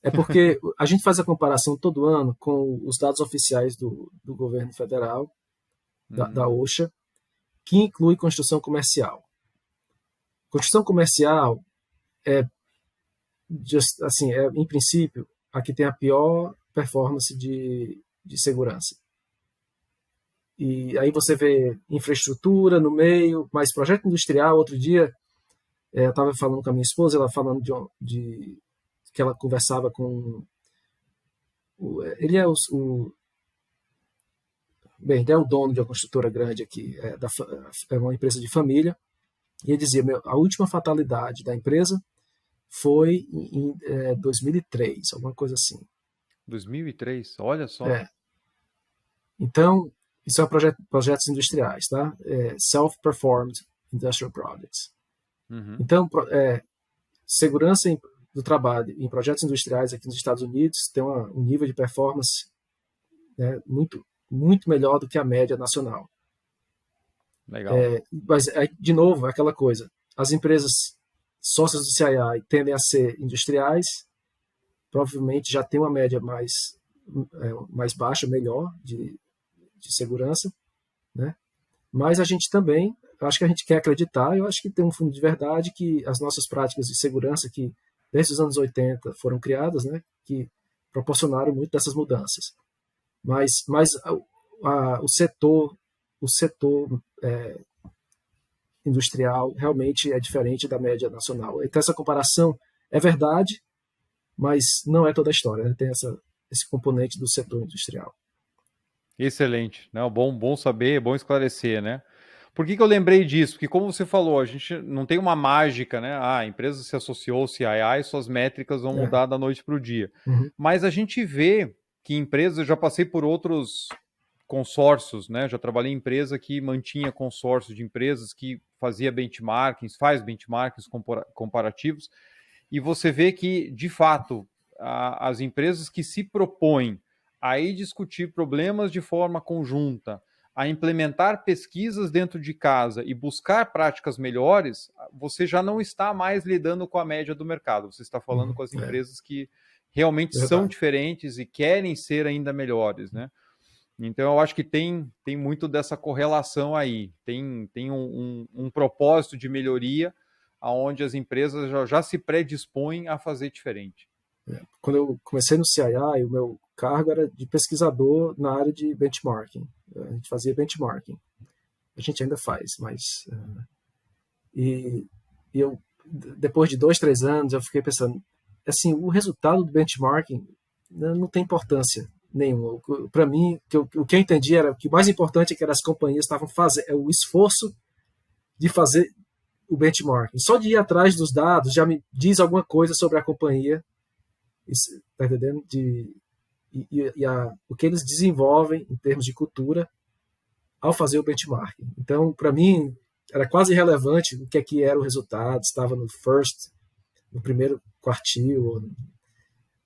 É porque a gente faz a comparação todo ano com os dados oficiais do governo federal, da OSHA, que inclui construção comercial. Construção comercial em princípio, a que tem a pior performance de segurança. E aí você vê infraestrutura no meio, mas projeto industrial, outro dia, eu estava falando com a minha esposa, ela falando que ela conversava com... Ele é bem, ele é o dono de uma construtora grande aqui, é uma empresa de família, e ele dizia, a última fatalidade da empresa foi em 2003, alguma coisa assim. 2003, olha só. Então, isso é projetos industriais, tá? Self-performed industrial projects. Então, segurança do trabalho em projetos industriais aqui nos Estados Unidos tem um nível de performance, né, muito, muito melhor do que a média nacional. Legal. Mas, de novo, é aquela coisa. As empresas sócias do CII tendem a ser industriais, provavelmente já tem uma média mais baixa, melhor de segurança, né? Mas a gente também, acho que a gente quer acreditar, eu acho que tem um fundo de verdade que as nossas práticas de segurança que desde os anos 80 foram criadas, né, que proporcionaram muito dessas mudanças. Mas o setor industrial realmente é diferente da média nacional. Então essa comparação é verdade, mas não é toda a história, né? Tem esse componente do setor industrial. Excelente, né? Bom saber, bom esclarecer, né? Por que eu lembrei disso? Porque, como você falou, a gente não tem uma mágica, né? A empresa se associou ao CII e suas métricas vão mudar da noite para o dia. Mas a gente vê que empresas, eu já passei por outros consórcios, né? Já trabalhei em empresa que mantinha consórcio de empresas que fazia benchmarkings, faz benchmarkings comparativos, e você vê que, de fato, as empresas que se propõem a ir discutir problemas de forma conjunta, a implementar pesquisas dentro de casa e buscar práticas melhores, você já não está mais lidando com a média do mercado, você está falando com as empresas que realmente são diferentes e querem ser ainda melhores, né? Então, eu acho que tem muito dessa correlação aí, tem um propósito de melhoria onde as empresas já se predispõem a fazer diferente. Quando eu comecei no CII, o meu cargo era de pesquisador na área de benchmarking. A gente fazia benchmarking. A gente ainda faz, mas... E eu, depois de 2, 3 anos, eu fiquei pensando, assim, o resultado do benchmarking não tem importância nenhuma. Para mim, o que eu entendi era que o mais importante é que as companhias estavam fazendo o esforço de fazer o benchmarking. Só de ir atrás dos dados já me diz alguma coisa sobre a companhia, tá entendendo? O que eles desenvolvem em termos de cultura ao fazer o benchmarking. Então, para mim, era quase irrelevante o que era o resultado, estava no primeiro quartil,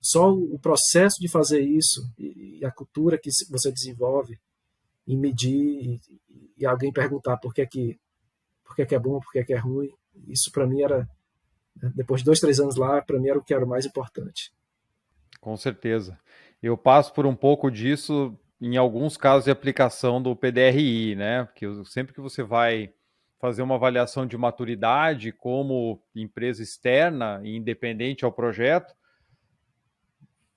só o processo de fazer isso e a cultura que você desenvolve em medir e alguém perguntar por que é bom, por que é ruim, isso para mim era, depois de 2, 3 anos lá, para mim era o que era o mais importante. Com certeza. Eu passo por um pouco disso em alguns casos de aplicação do PDRI, né? Porque sempre que você vai fazer uma avaliação de maturidade como empresa externa e independente ao projeto,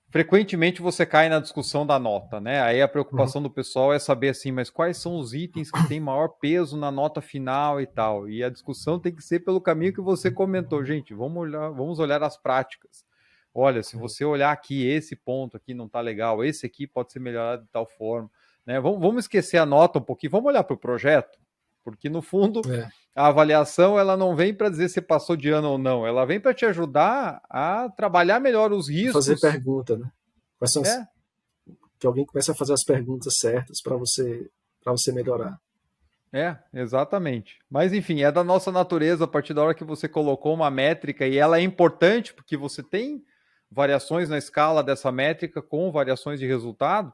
frequentemente você cai na discussão da nota, né? Aí a Uhum. preocupação do pessoal é saber assim, mas quais são os itens que têm maior peso na nota final e tal. E a discussão tem que ser pelo caminho que você comentou, gente. Vamos olhar as práticas. Olha, se você olhar aqui, esse ponto aqui não está legal, esse aqui pode ser melhorado de tal forma, né? Vamos esquecer a nota um pouquinho, vamos olhar para o projeto, porque no fundo É, a avaliação ela não vem para dizer se passou de ano ou não, ela vem para te ajudar a trabalhar melhor os fazer riscos. pergunta, né? Quais são É, que alguém comece a fazer as perguntas certas para você melhorar. exatamente. Mas enfim, é da nossa natureza a partir da hora que você colocou uma métrica e ela é importante porque você tem variações na escala dessa métrica com variações de resultado.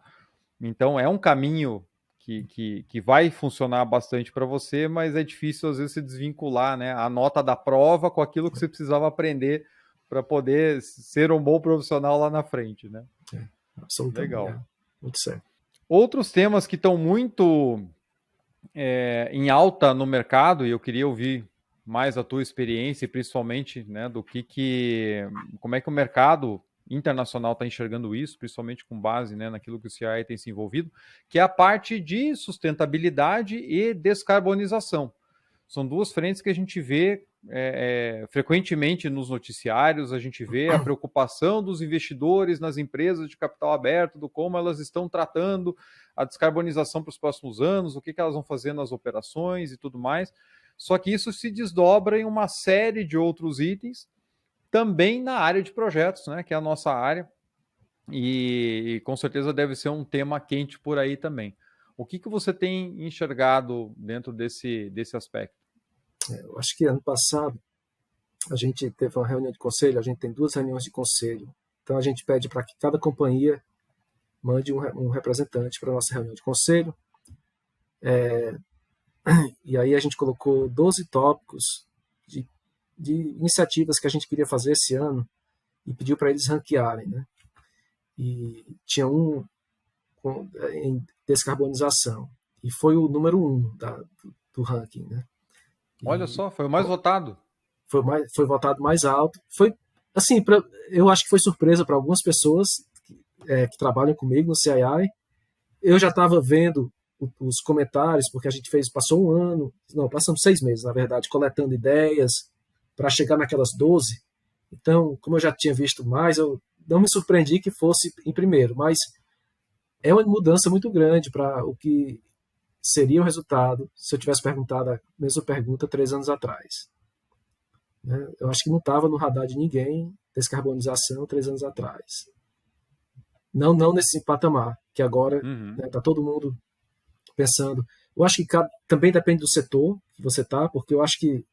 Então é um caminho que vai funcionar bastante para você, mas é difícil às vezes se desvincular, né, a nota da prova com aquilo que você precisava aprender para poder ser um bom profissional lá na frente, né? Absolutamente. Legal. É. Muito certo. Outros temas que estão muito em alta no mercado, e eu queria ouvir mais a tua experiência, principalmente, né, como é que o mercado internacional está enxergando isso, principalmente com base, né, naquilo que o CII tem se envolvido, que é a parte de sustentabilidade e descarbonização. São duas frentes que a gente vê frequentemente nos noticiários, a gente vê a preocupação dos investidores nas empresas de capital aberto, do como elas estão tratando a descarbonização para os próximos anos, o que elas vão fazer nas operações e tudo mais. Só que isso se desdobra em uma série de outros itens, também na área de projetos, né, que é a nossa área, e com certeza deve ser um tema quente por aí também. O que você tem enxergado dentro desse aspecto? Eu acho que ano passado a gente teve uma reunião de conselho, a gente tem 2 reuniões de conselho. Então a gente pede para que cada companhia mande um representante para a nossa reunião de conselho. E aí a gente colocou 12 tópicos de, de iniciativas que a gente queria fazer esse ano e pediu para eles ranquearem, né? E tinha um em descarbonização e foi o número 1 do ranking, né? Olha E só, foi o mais votado. foi votado mais alto. Foi assim, eu acho que foi surpresa para algumas pessoas que trabalham comigo no CII. Eu já estava vendo os comentários, porque a gente passou um ano, não, passamos 6 meses, na verdade, coletando ideias para chegar naquelas 12. Então, como eu já tinha visto mais, eu não me surpreendi que fosse em primeiro, mas é uma mudança muito grande para o que seria o resultado se eu tivesse perguntado a mesma pergunta 3 anos atrás. Né? Eu acho que não estava no radar de ninguém descarbonização 3 anos atrás. Não nesse patamar, que agora está, Uhum. né, tá todo mundo pensando. Eu acho que também depende do setor que você está, porque eu acho que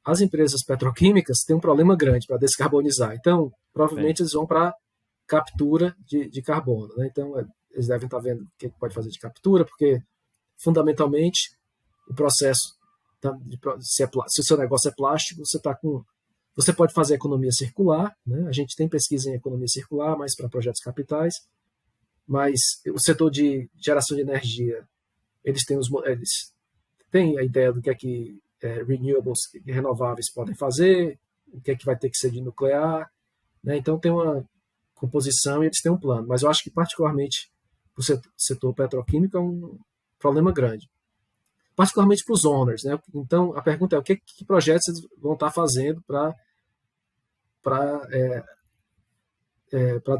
as empresas petroquímicas têm um problema grande para descarbonizar. Então, Tem. provavelmente eles vão para captura de carbono. Né? Então, eles devem estar vendo o que pode fazer de captura, porque fundamentalmente o processo se o seu negócio é plástico, você pode fazer economia circular, né? A gente tem pesquisa em economia circular, mas para projetos capitais, mas o setor de geração de energia, eles têm a ideia do que renewables, renováveis podem fazer, o que é que vai ter que ser de nuclear, né? Então tem uma composição e eles têm um plano, mas eu acho que particularmente para o setor petroquímico é um problema grande, particularmente para os owners, né? Então a pergunta é que projetos eles vão estar fazendo para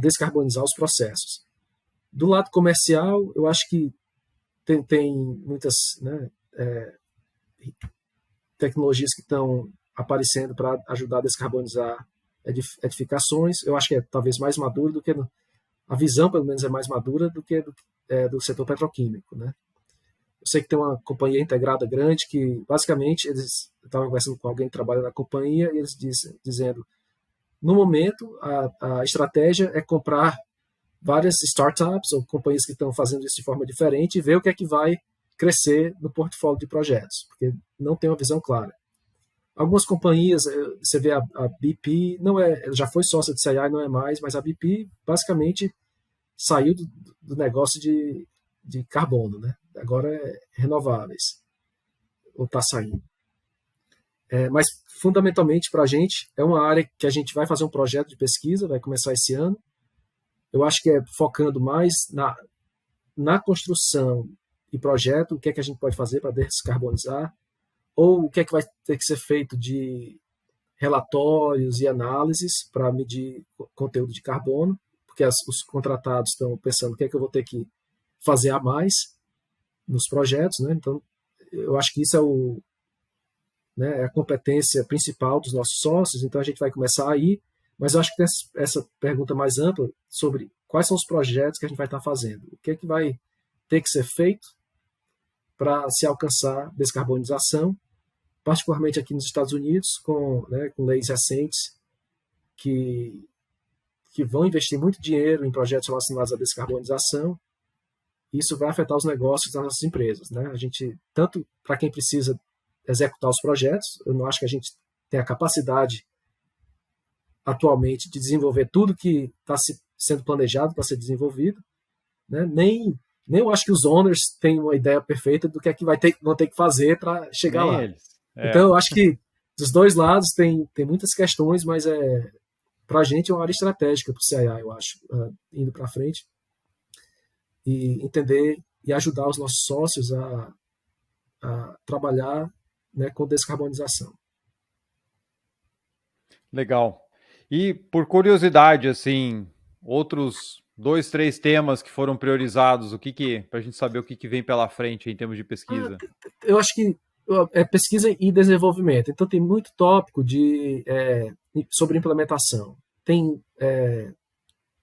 descarbonizar os processos. Do lado comercial, eu acho que tem muitas, né, tecnologias que estão aparecendo para ajudar a descarbonizar edificações. Eu acho que é talvez mais maduro do que a visão, pelo menos, é mais madura do que do setor petroquímico, né? Eu sei que tem uma companhia integrada grande que, basicamente, eles estavam conversando com alguém que trabalha na companhia e eles dizendo no momento, a estratégia é comprar várias startups ou companhias que estão fazendo isso de forma diferente e ver o que é que vai crescer no portfólio de projetos, porque não tem uma visão clara. Algumas companhias, você vê a BP, não é, já foi sócia de CI, não é mais, mas a BP basicamente saiu do negócio de carbono, né? Agora é renováveis, ou está saindo. Mas, fundamentalmente, para a gente, é uma área que a gente vai fazer um projeto de pesquisa, vai começar esse ano. Eu acho que é focando mais na construção e projeto, o que é que a gente pode fazer para descarbonizar, ou o que é que vai ter que ser feito de relatórios e análises para medir conteúdo de carbono, porque os contratados estão pensando o que é que eu vou ter que fazer a mais nos projetos, né? Então, eu acho que isso é a competência principal dos nossos sócios, então a gente vai começar aí, mas eu acho que tem essa pergunta mais ampla sobre quais são os projetos que a gente vai estar fazendo, o que é que vai ter que ser feito para se alcançar descarbonização, particularmente aqui nos Estados Unidos, com leis recentes que vão investir muito dinheiro em projetos relacionados à descarbonização. Isso vai afetar os negócios das nossas empresas, né? A gente, tanto para quem precisa executar os projetos, eu não acho que a gente tem a capacidade atualmente de desenvolver tudo que está sendo planejado para ser desenvolvido, né? Nem eu acho que os owners têm uma ideia perfeita do que é que vão ter que fazer para chegar Nem lá. eles. Então, eu acho que dos dois lados tem muitas questões, mas para a gente é uma área estratégica para o CIA, eu acho, indo para frente, e entender e ajudar os nossos sócios a trabalhar, né, com descarbonização. Legal. E por curiosidade, assim, outros 2, 3 temas que foram priorizados, para a gente saber o que vem pela frente em termos de pesquisa? Eu acho que é pesquisa e desenvolvimento. Então tem muito tópico sobre implementação. Tem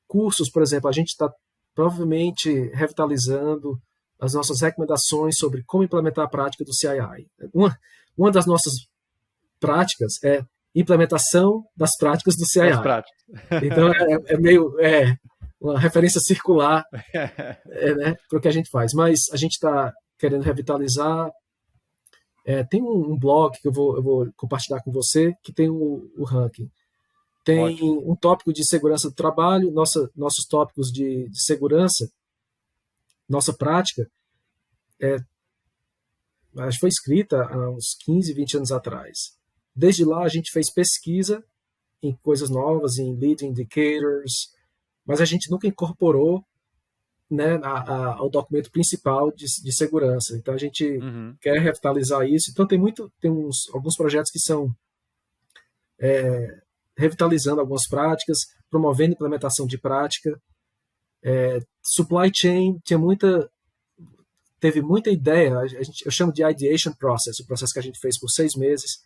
cursos, por exemplo, a gente está provavelmente revitalizando as nossas recomendações sobre como implementar a prática do CII. Uma das nossas práticas é implementação das práticas do CII. Das práticas. Então é meio uma referência circular né, para o que a gente faz. Mas a gente está querendo revitalizar. Tem um blog que eu vou compartilhar com você que tem o ranking. Tem Ótimo. um tópico de segurança do trabalho, nossos tópicos de segurança, nossa prática, acho que foi escrita há uns 15, 20 anos atrás. Desde lá a gente fez pesquisa em coisas novas, em lead indicators, mas a gente nunca incorporou, né, ao documento principal de segurança. Então a gente quer revitalizar isso. Então tem alguns projetos que são revitalizando algumas práticas, promovendo implementação de prática. Supply chain teve muita ideia, eu chamo de ideation process, o processo que a gente fez por 6 meses,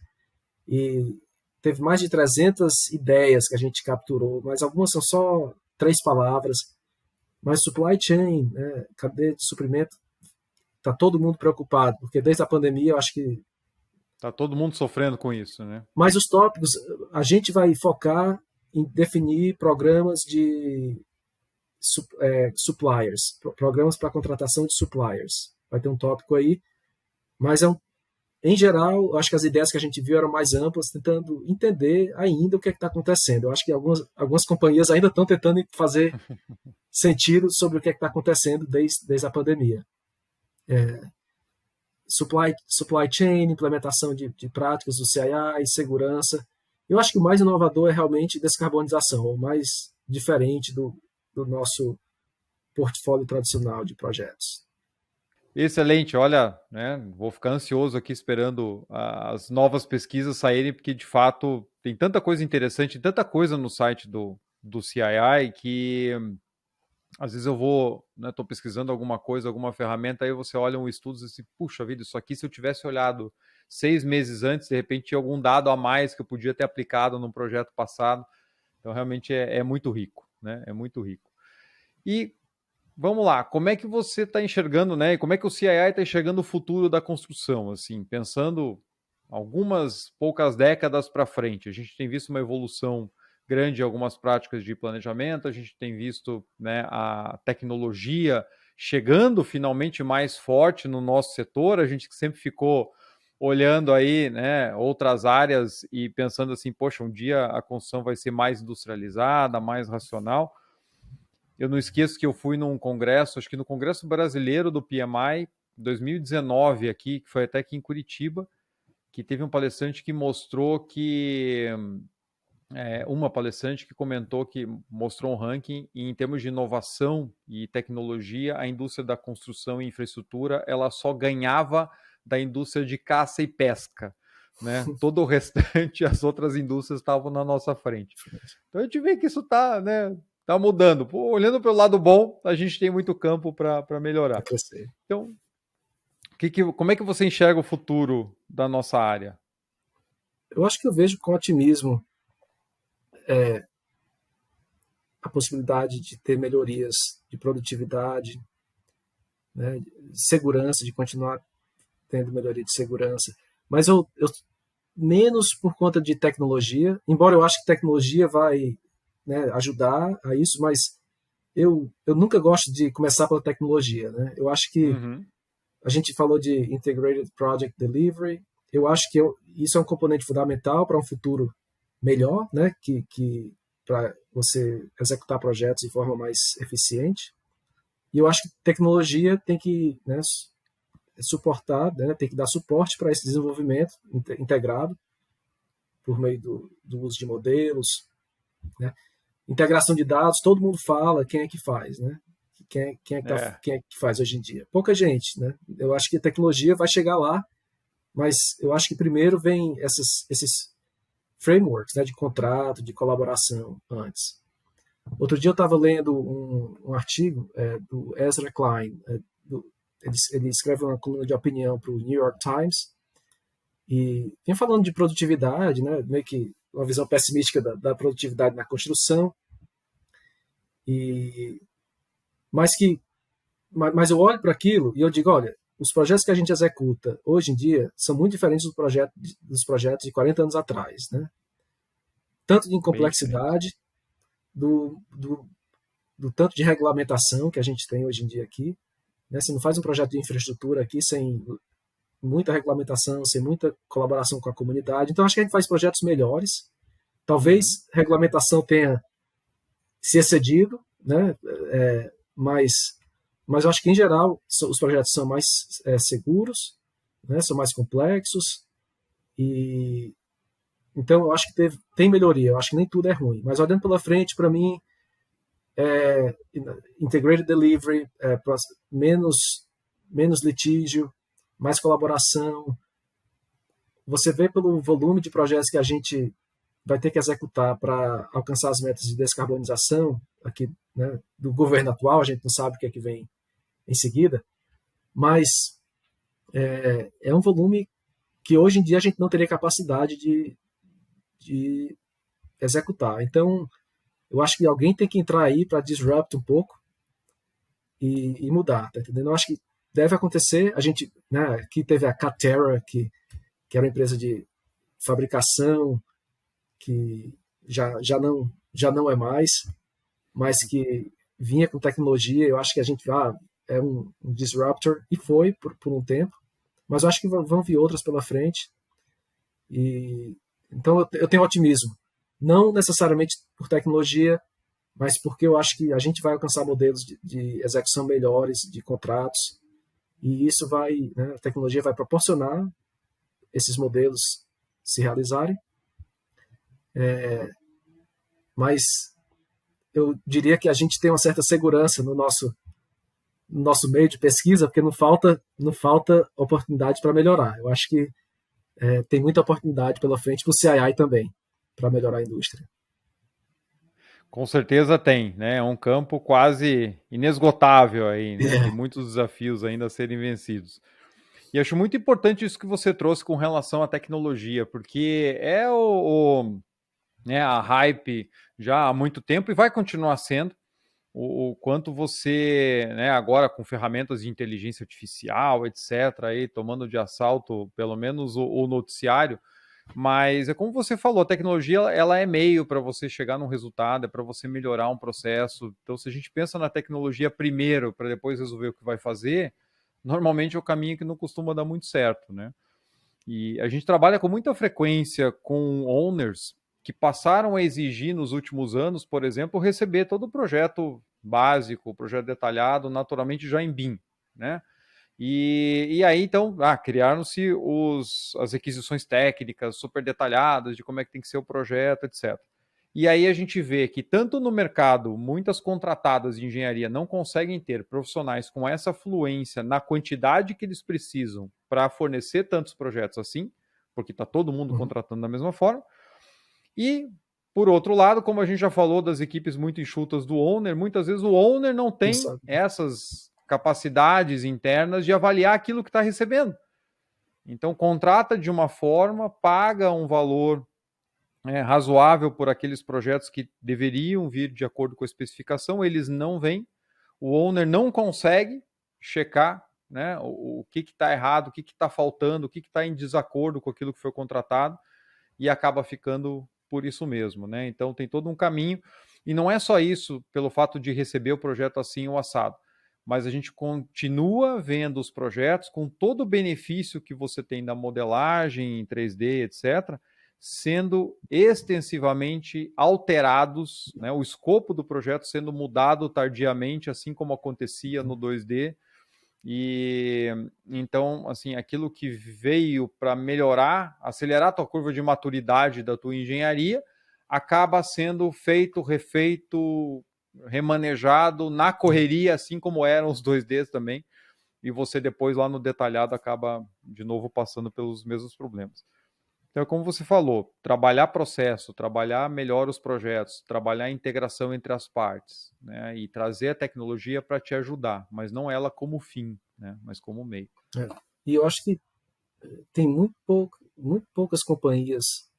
e teve mais de 300 ideias que a gente capturou, mas algumas são só 3 palavras. Mas supply chain, né, cadeia de suprimento, está todo mundo preocupado, porque desde a pandemia eu acho que está todo mundo sofrendo com isso, né? Mas os tópicos, a gente vai focar em definir programas de suppliers, programas para contratação de suppliers. Vai ter um tópico aí, mas em geral, acho que as ideias que a gente viu eram mais amplas, tentando entender ainda o que está acontecendo. Eu acho que algumas companhias ainda estão tentando fazer sentido sobre o que está acontecendo desde a pandemia. Supply chain, implementação de práticas do CII, segurança. Eu acho que o mais inovador é realmente descarbonização, o mais diferente do nosso portfólio tradicional de projetos. Excelente, olha, né, vou ficar ansioso aqui esperando as novas pesquisas saírem, porque de fato tem tanta coisa interessante, tanta coisa no site do CII que às vezes eu vou, né, tô pesquisando alguma coisa, alguma ferramenta, aí você olha um estudo e diz assim, puxa vida, isso aqui se eu tivesse olhado 6 meses antes, de repente tinha algum dado a mais que eu podia ter aplicado num projeto passado. Então realmente é muito rico, né? É muito rico. E vamos lá, como é que você está enxergando, né? Como é que o CII está enxergando o futuro da construção, assim, pensando algumas poucas décadas para frente? A gente tem visto uma evolução grande em algumas práticas de planejamento, a gente tem visto, né, a tecnologia chegando finalmente mais forte no nosso setor, a gente sempre ficou olhando aí, né, outras áreas e pensando assim, poxa, um dia a construção vai ser mais industrializada, mais racional. Eu não esqueço que eu fui num congresso, acho que no Congresso Brasileiro do PMI, 2019 aqui, que foi até aqui em Curitiba, que teve um palestrante que mostrou que uma palestrante que comentou que mostrou um ranking e em termos de inovação e tecnologia, a indústria da construção e infraestrutura ela só ganhava da indústria de caça e pesca, né? Todo o restante, as outras indústrias estavam na nossa frente. Então a gente vê que isso está, né, tá mudando. Pô, olhando pelo lado bom, a gente tem muito campo para melhorar. Então, como é que você enxerga o futuro da nossa área? Eu acho que eu vejo com otimismo a possibilidade de ter melhorias de produtividade, né, de segurança, de continuar tendo melhoria de segurança. Mas eu menos por conta de tecnologia, embora eu acho que tecnologia vai, né, ajudar a isso, mas eu nunca gosto de começar pela tecnologia. Né? Eu acho que a gente falou de Integrated Project Delivery, eu acho que isso é um componente fundamental para um futuro melhor, né, que para você executar projetos de forma mais eficiente. E eu acho que tecnologia tem que, né, suportar, né, tem que dar suporte para esse desenvolvimento integrado por meio do uso de modelos, né? Integração de dados, todo mundo fala, quem é que faz, né? Quem é que faz hoje em dia? Pouca gente, né? Eu acho que a tecnologia vai chegar lá, mas eu acho que primeiro vem esses frameworks, né, de contrato, de colaboração antes. Outro dia eu estava lendo um artigo do Ezra Klein, ele escreve uma coluna de opinião para o New York Times e vem falando de produtividade, né, meio que uma visão pessimística da produtividade na construção, mas eu olho para aquilo e eu digo, olha, os projetos que a gente executa hoje em dia são muito diferentes dos projetos de 40 anos atrás, né? Tanto de complexidade, do tanto de regulamentação que a gente tem hoje em dia aqui, né? Você não faz um projeto de infraestrutura aqui sem muita regulamentação, sem muita colaboração com a comunidade. Então, acho que a gente faz projetos melhores. Talvez regulamentação tenha se excedido, né? Mas eu acho que, em geral, os projetos são mais seguros, né? São mais complexos. E então, eu acho que tem melhoria. Eu acho que nem tudo é ruim. Mas, olhando pela frente, para mim, integrated delivery, menos litígio, mais colaboração. Você vê pelo volume de projetos que a gente vai ter que executar para alcançar as metas de descarbonização aqui, né, do governo atual, a gente não sabe o que é que vem em seguida, mas é um volume que hoje em dia a gente não teria capacidade de executar. Então, eu acho que alguém tem que entrar aí para disrupt um pouco e mudar, tá entendendo? Eu acho que deve acontecer. A gente, né, aqui teve a Katerra, que era uma empresa de fabricação que já não é mais, mas que vinha com tecnologia. Eu acho que a gente é um disruptor, e foi por um tempo, mas eu acho que vão vir outras pela frente. E então eu tenho otimismo, não necessariamente por tecnologia, mas porque eu acho que a gente vai alcançar modelos de execução melhores de contratos, e isso vai, né, a tecnologia vai proporcionar esses modelos se realizarem. Mas eu diria que a gente tem uma certa segurança no nosso meio de pesquisa, porque não falta oportunidade para melhorar. Eu acho que tem muita oportunidade pela frente para o CII também, para melhorar a indústria. Com certeza tem, né? É um campo quase inesgotável aí, né? Tem muitos desafios ainda a serem vencidos. E acho muito importante isso que você trouxe com relação à tecnologia, porque né, a hype já há muito tempo e vai continuar sendo o quanto você, né, agora com ferramentas de inteligência artificial, etc., aí, tomando de assalto pelo menos o noticiário, Mas é como você falou, a tecnologia ela é meio para você chegar num resultado, é para você melhorar um processo. Então, se a gente pensa na tecnologia primeiro para depois resolver o que vai fazer, normalmente é o caminho que não costuma dar muito certo, né? E a gente trabalha com muita frequência com owners que passaram a exigir nos últimos anos, por exemplo, receber todo o projeto básico, o projeto detalhado, naturalmente já em BIM, né? E aí, então, criaram-se as requisições técnicas super detalhadas de como é que tem que ser o projeto, etc. E aí a gente vê que, tanto no mercado, muitas contratadas de engenharia não conseguem ter profissionais com essa fluência na quantidade que eles precisam para fornecer tantos projetos assim, porque está todo mundo Uhum. contratando da mesma forma. E, por outro lado, como a gente já falou das equipes muito enxutas do owner, muitas vezes o owner não Não tem sabe. essas capacidades internas de avaliar aquilo que está recebendo. Então, contrata de uma forma, paga um valor razoável por aqueles projetos que deveriam vir de acordo com a especificação, eles não vêm, o owner não consegue checar, né, o que está errado, o que está faltando, o que está em desacordo com aquilo que foi contratado, e acaba ficando por isso mesmo, né? Então tem todo um caminho, e não é só isso pelo fato de receber o projeto assim ou assado, mas a gente continua vendo os projetos com todo o benefício que você tem da modelagem em 3D, etc., sendo extensivamente alterados, né? O escopo do projeto sendo mudado tardiamente, assim como acontecia no 2D, e então, assim, aquilo que veio para melhorar, acelerar a tua curva de maturidade da tua engenharia, acaba sendo feito, refeito, remanejado na correria, assim como eram os 2Ds também, e você depois lá no detalhado acaba de novo passando pelos mesmos problemas. Então, como você falou, trabalhar processo, trabalhar melhor os projetos, trabalhar a integração entre as partes, né, e trazer a tecnologia para te ajudar, mas não ela como fim, né, mas como meio. É. E eu acho que tem muito poucas companhias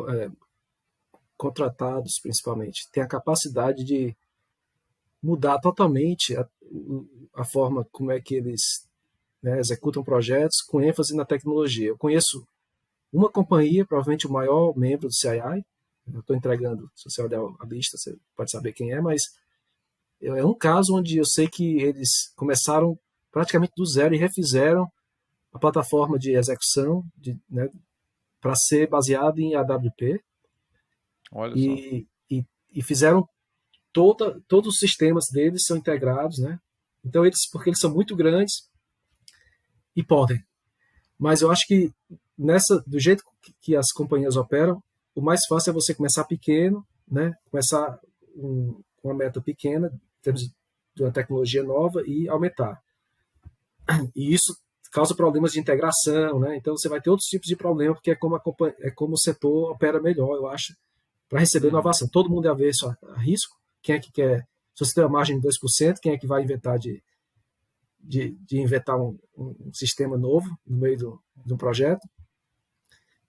é, contratados, principalmente, têm a capacidade de mudar totalmente a forma como é que eles, né, executam projetos com ênfase na tecnologia. Eu conheço uma companhia, provavelmente o maior membro do CII, eu estou entregando, se você olhar a lista, você pode saber quem é, mas é um caso onde eu sei que eles começaram praticamente do zero e refizeram a plataforma de execução, né, para ser baseada em AWP, Olha só. e fizeram todos os sistemas deles são integrados, né? Então porque eles são muito grandes e podem. Mas eu acho que do jeito que as companhias operam, o mais fácil é você começar pequeno, né? Começar com uma meta pequena, em termos de uma tecnologia nova, e aumentar. E isso causa problemas de integração, né? Então você vai ter outros tipos de problema, porque é como o setor opera melhor, eu acho, para receber Uhum. inovação. Todo mundo é avesso a risco. Quem é que quer? Se você tem uma margem de 2%, quem é que vai inventar de inventar um sistema novo no meio de um projeto?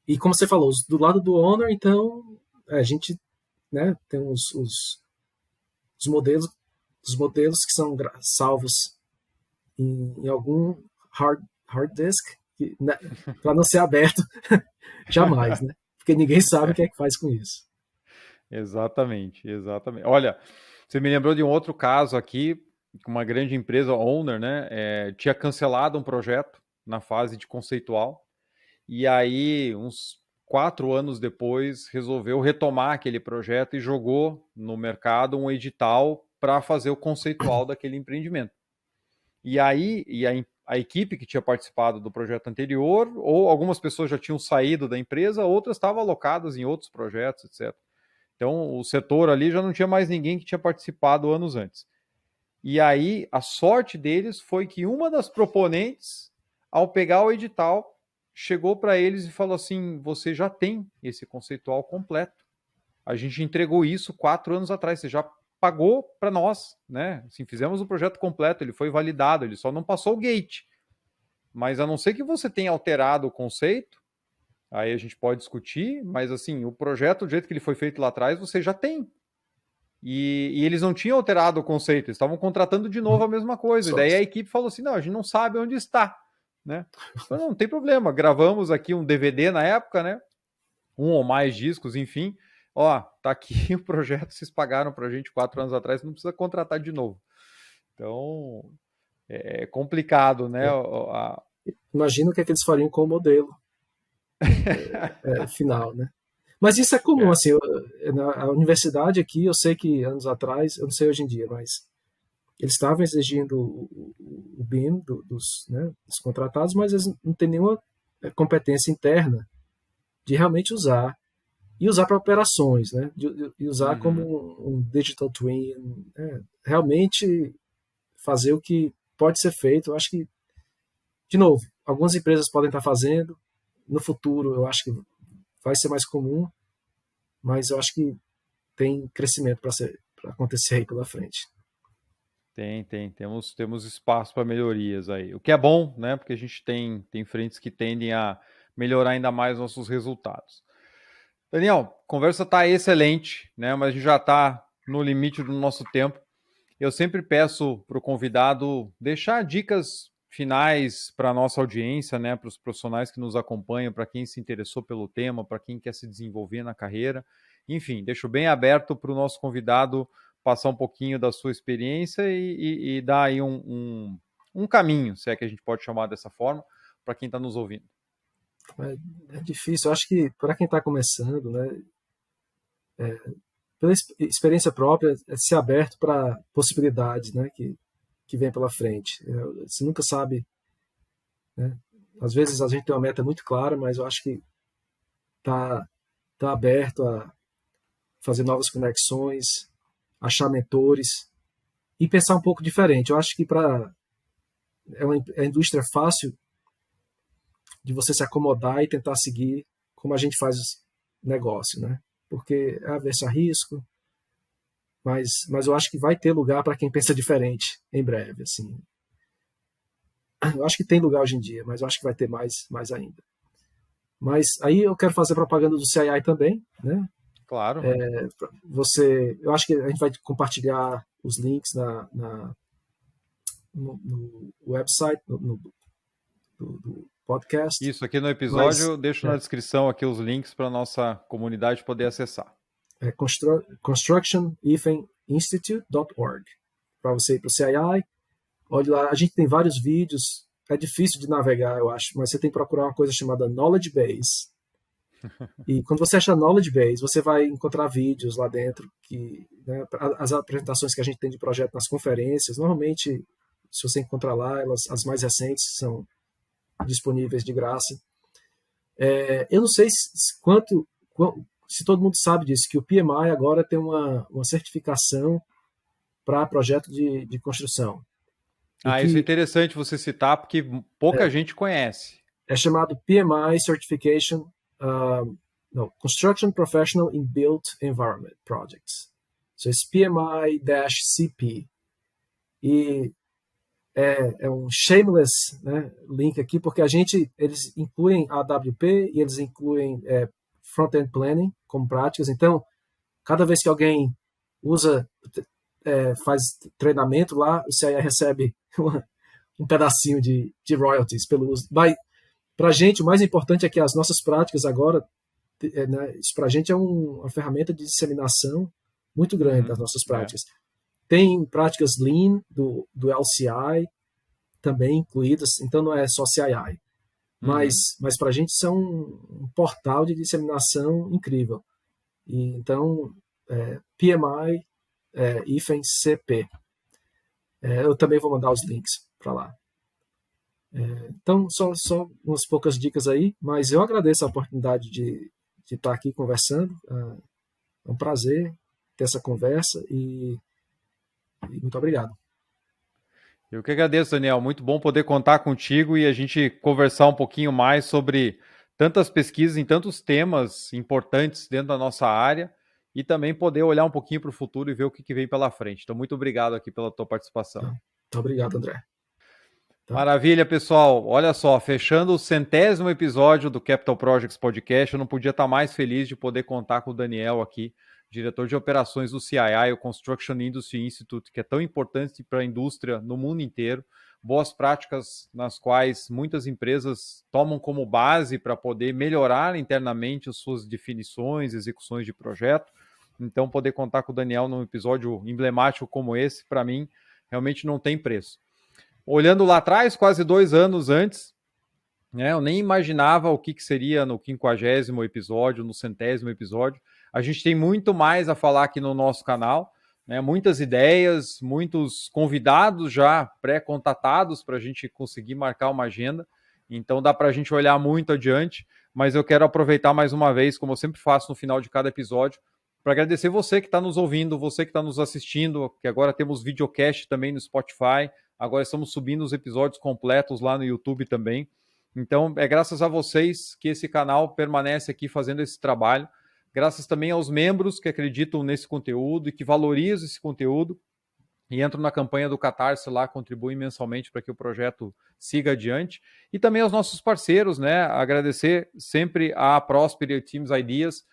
E como você falou, do lado do Honor, então, a gente, né, tem os modelos, os modelos que são salvos em algum hard disk, né, para não ser aberto jamais, né? Porque ninguém sabe o que é que faz com isso. Exatamente, exatamente. Olha, você me lembrou de um outro caso aqui, com uma grande empresa, owner, né? Tinha cancelado um projeto na fase de conceitual, e aí, uns 4 anos depois, resolveu retomar aquele projeto e jogou no mercado um edital para fazer o conceitual daquele empreendimento. E aí, a equipe que tinha participado do projeto anterior, ou algumas pessoas já tinham saído da empresa, outras estavam alocadas em outros projetos, etc. Então, o setor ali já não tinha mais ninguém que tinha participado anos antes. E aí, a sorte deles foi que uma das proponentes, ao pegar o edital, chegou para eles e falou assim: você já tem esse conceitual completo. A gente entregou isso 4 anos atrás, você já pagou para nós, né? Assim, fizemos o projeto completo, ele foi validado, ele só não passou o gate. Mas a não ser que você tenha alterado o conceito, aí a gente pode discutir, mas assim, o projeto, do jeito que ele foi feito lá atrás, você já tem. E eles não tinham alterado o conceito, eles estavam contratando de novo a mesma coisa. E Só, daí a equipe falou assim: não, a gente não sabe onde está. né? Então, não tem problema, gravamos aqui um DVD na época, né? Um ou mais discos, enfim. Ó, tá aqui o projeto, vocês pagaram pra gente 4 anos atrás, não precisa contratar de novo. Então, é complicado, né? Imagino o que é que eles fariam com o modelo final, né? Mas isso é comum, assim, na universidade aqui, eu sei que anos atrás, eu não sei hoje em dia, mas eles estavam exigindo o BIM né, dos contratados, mas eles não têm nenhuma competência interna de realmente usar, e usar para operações, né, de usar como um digital twin, né, realmente fazer o que pode ser feito. Eu acho que, de novo, algumas empresas podem estar fazendo, no futuro eu acho que vai ser mais comum, mas eu acho que tem crescimento para acontecer aí pela frente. Temos espaço para melhorias aí. O que é bom, né? Porque a gente tem frentes que tendem a melhorar ainda mais nossos resultados. Daniel, a conversa está excelente, né? Mas a gente já está no limite do nosso tempo. Eu sempre peço para o convidado deixar dicas finais para a nossa audiência, né? Para os profissionais que nos acompanham, para quem se interessou pelo tema, para quem quer se desenvolver na carreira. Enfim, deixo bem aberto para o nosso convidado passar um pouquinho da sua experiência e dar aí um caminho, se é que a gente pode chamar dessa forma, para quem está nos ouvindo. É difícil. Eu acho que para quem está começando, né, pela experiência própria, é ser aberto para possibilidades, né, que vem pela frente. Você nunca sabe, né? Às vezes a gente tem uma meta muito clara, mas eu acho que tá aberto a fazer novas conexões, achar mentores e pensar um pouco diferente. Eu acho que é uma indústria fácil de você se acomodar e tentar seguir como a gente faz negócio, né? Porque é averso a risco, mas eu acho que vai ter lugar para quem pensa diferente em breve, assim. Eu acho que tem lugar hoje em dia, mas eu acho que vai ter mais ainda. Mas aí eu quero fazer propaganda do CII também, né? Claro. Eu acho que a gente vai compartilhar os links no website, do podcast. Isso, aqui no episódio Mas eu deixo na descrição aqui os links para a nossa comunidade poder acessar. É construction-institute.org. Para você ir para o CII, olha lá, a gente tem vários vídeos, é difícil de navegar, eu acho, mas você tem que procurar uma coisa chamada Knowledge Base. E quando você achar Knowledge Base, você vai encontrar vídeos lá dentro, né, as apresentações que a gente tem de projeto nas conferências, normalmente, se você encontrar lá, as mais recentes são disponíveis de graça. Eu não sei se todo mundo sabe disso, que o PMI agora tem uma certificação para projeto de construção. Isso é interessante você citar, porque pouca gente conhece. É chamado PMI Certification, Construction Professional in Built Environment Projects. So it's PMI-CP. E é um shameless, né, link aqui, porque eles incluem a AWP e eles incluem front-end planning como práticas. Então, cada vez que alguém faz treinamento lá, o CIE recebe um pedacinho de royalties pelo uso. Para a gente, o mais importante é que as nossas práticas agora, né, isso para a gente é uma ferramenta de disseminação muito grande das nossas práticas. Tem práticas Lean do LCI também incluídas, então não é só CII. Mas para a gente isso é um portal de disseminação incrível. E, então, PMI -CP. Eu também vou mandar os links para lá. Então, só umas poucas dicas aí, mas eu agradeço a oportunidade de estar aqui conversando. É um prazer ter essa conversa e muito obrigado. Eu que agradeço, Daniel. Muito bom poder contar contigo e a gente conversar um pouquinho mais sobre tantas pesquisas em tantos temas importantes dentro da nossa área e também poder olhar um pouquinho para o futuro e ver o que vem pela frente. Então, muito obrigado aqui pela tua participação. Muito obrigado, André. Maravilha, pessoal. Olha só, fechando o 100º episódio do Capital Projects Podcast, eu não podia estar mais feliz de poder contar com o Daniel aqui, diretor de operações do CII, o Construction Industry Institute, que é tão importante para a indústria no mundo inteiro. boas práticas nas quais muitas empresas tomam como base para poder melhorar internamente as suas definições, execuções de projeto. Então, poder contar com o Daniel num episódio emblemático como esse, para mim, realmente não tem preço. Olhando lá atrás, quase 2 anos antes, né, eu nem imaginava o que seria no 50º episódio, no 100º episódio. A gente tem muito mais a falar aqui no nosso canal, né, muitas ideias, muitos convidados já pré-contatados para a gente conseguir marcar uma agenda. Então dá para a gente olhar muito adiante, mas eu quero aproveitar mais uma vez, como eu sempre faço no final de cada episódio, para agradecer você que está nos ouvindo, você que está nos assistindo, que agora temos videocast também no Spotify, agora estamos subindo os episódios completos lá no YouTube também. Então, é graças a vocês que esse canal permanece aqui fazendo esse trabalho. Graças também aos membros que acreditam nesse conteúdo e que valorizam esse conteúdo e entram na campanha do Catarse lá, contribuem mensalmente para que o projeto siga adiante. E também aos nossos parceiros, né? Agradecer sempre a Prosper Teams Ideas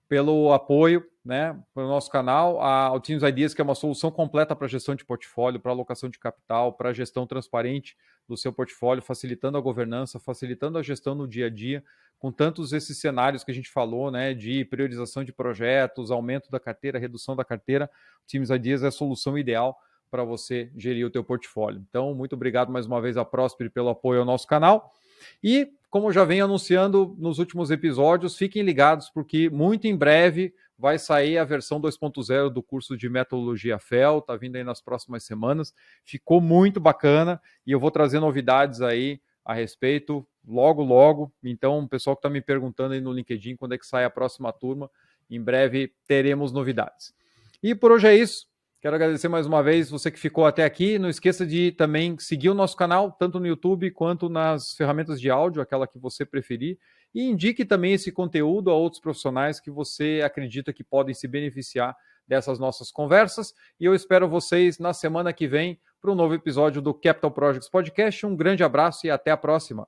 pelo apoio, né, para o nosso canal, ao Teams Ideas, que é uma solução completa para gestão de portfólio, para alocação de capital, para gestão transparente do seu portfólio, facilitando a governança, facilitando a gestão no dia a dia, com tantos esses cenários que a gente falou, né, de priorização de projetos, aumento da carteira, redução da carteira. O Teams Ideas é a solução ideal para você gerir o teu portfólio. Então, muito obrigado mais uma vez a Prosper pelo apoio ao nosso canal. E, como já venho anunciando nos últimos episódios, fiquem ligados, porque muito em breve vai sair a versão 2.0 do curso de Metodologia FEL, está vindo aí nas próximas semanas. Ficou muito bacana e eu vou trazer novidades aí a respeito logo, logo. Então, o pessoal que está me perguntando aí no LinkedIn quando é que sai a próxima turma, em breve teremos novidades. E por hoje é isso. Quero agradecer mais uma vez você que ficou até aqui. Não esqueça de também seguir o nosso canal, tanto no YouTube quanto nas ferramentas de áudio, aquela que você preferir. E indique também esse conteúdo a outros profissionais que você acredita que podem se beneficiar dessas nossas conversas. E eu espero vocês na semana que vem para um novo episódio do Capital Projects Podcast. Um grande abraço e até a próxima.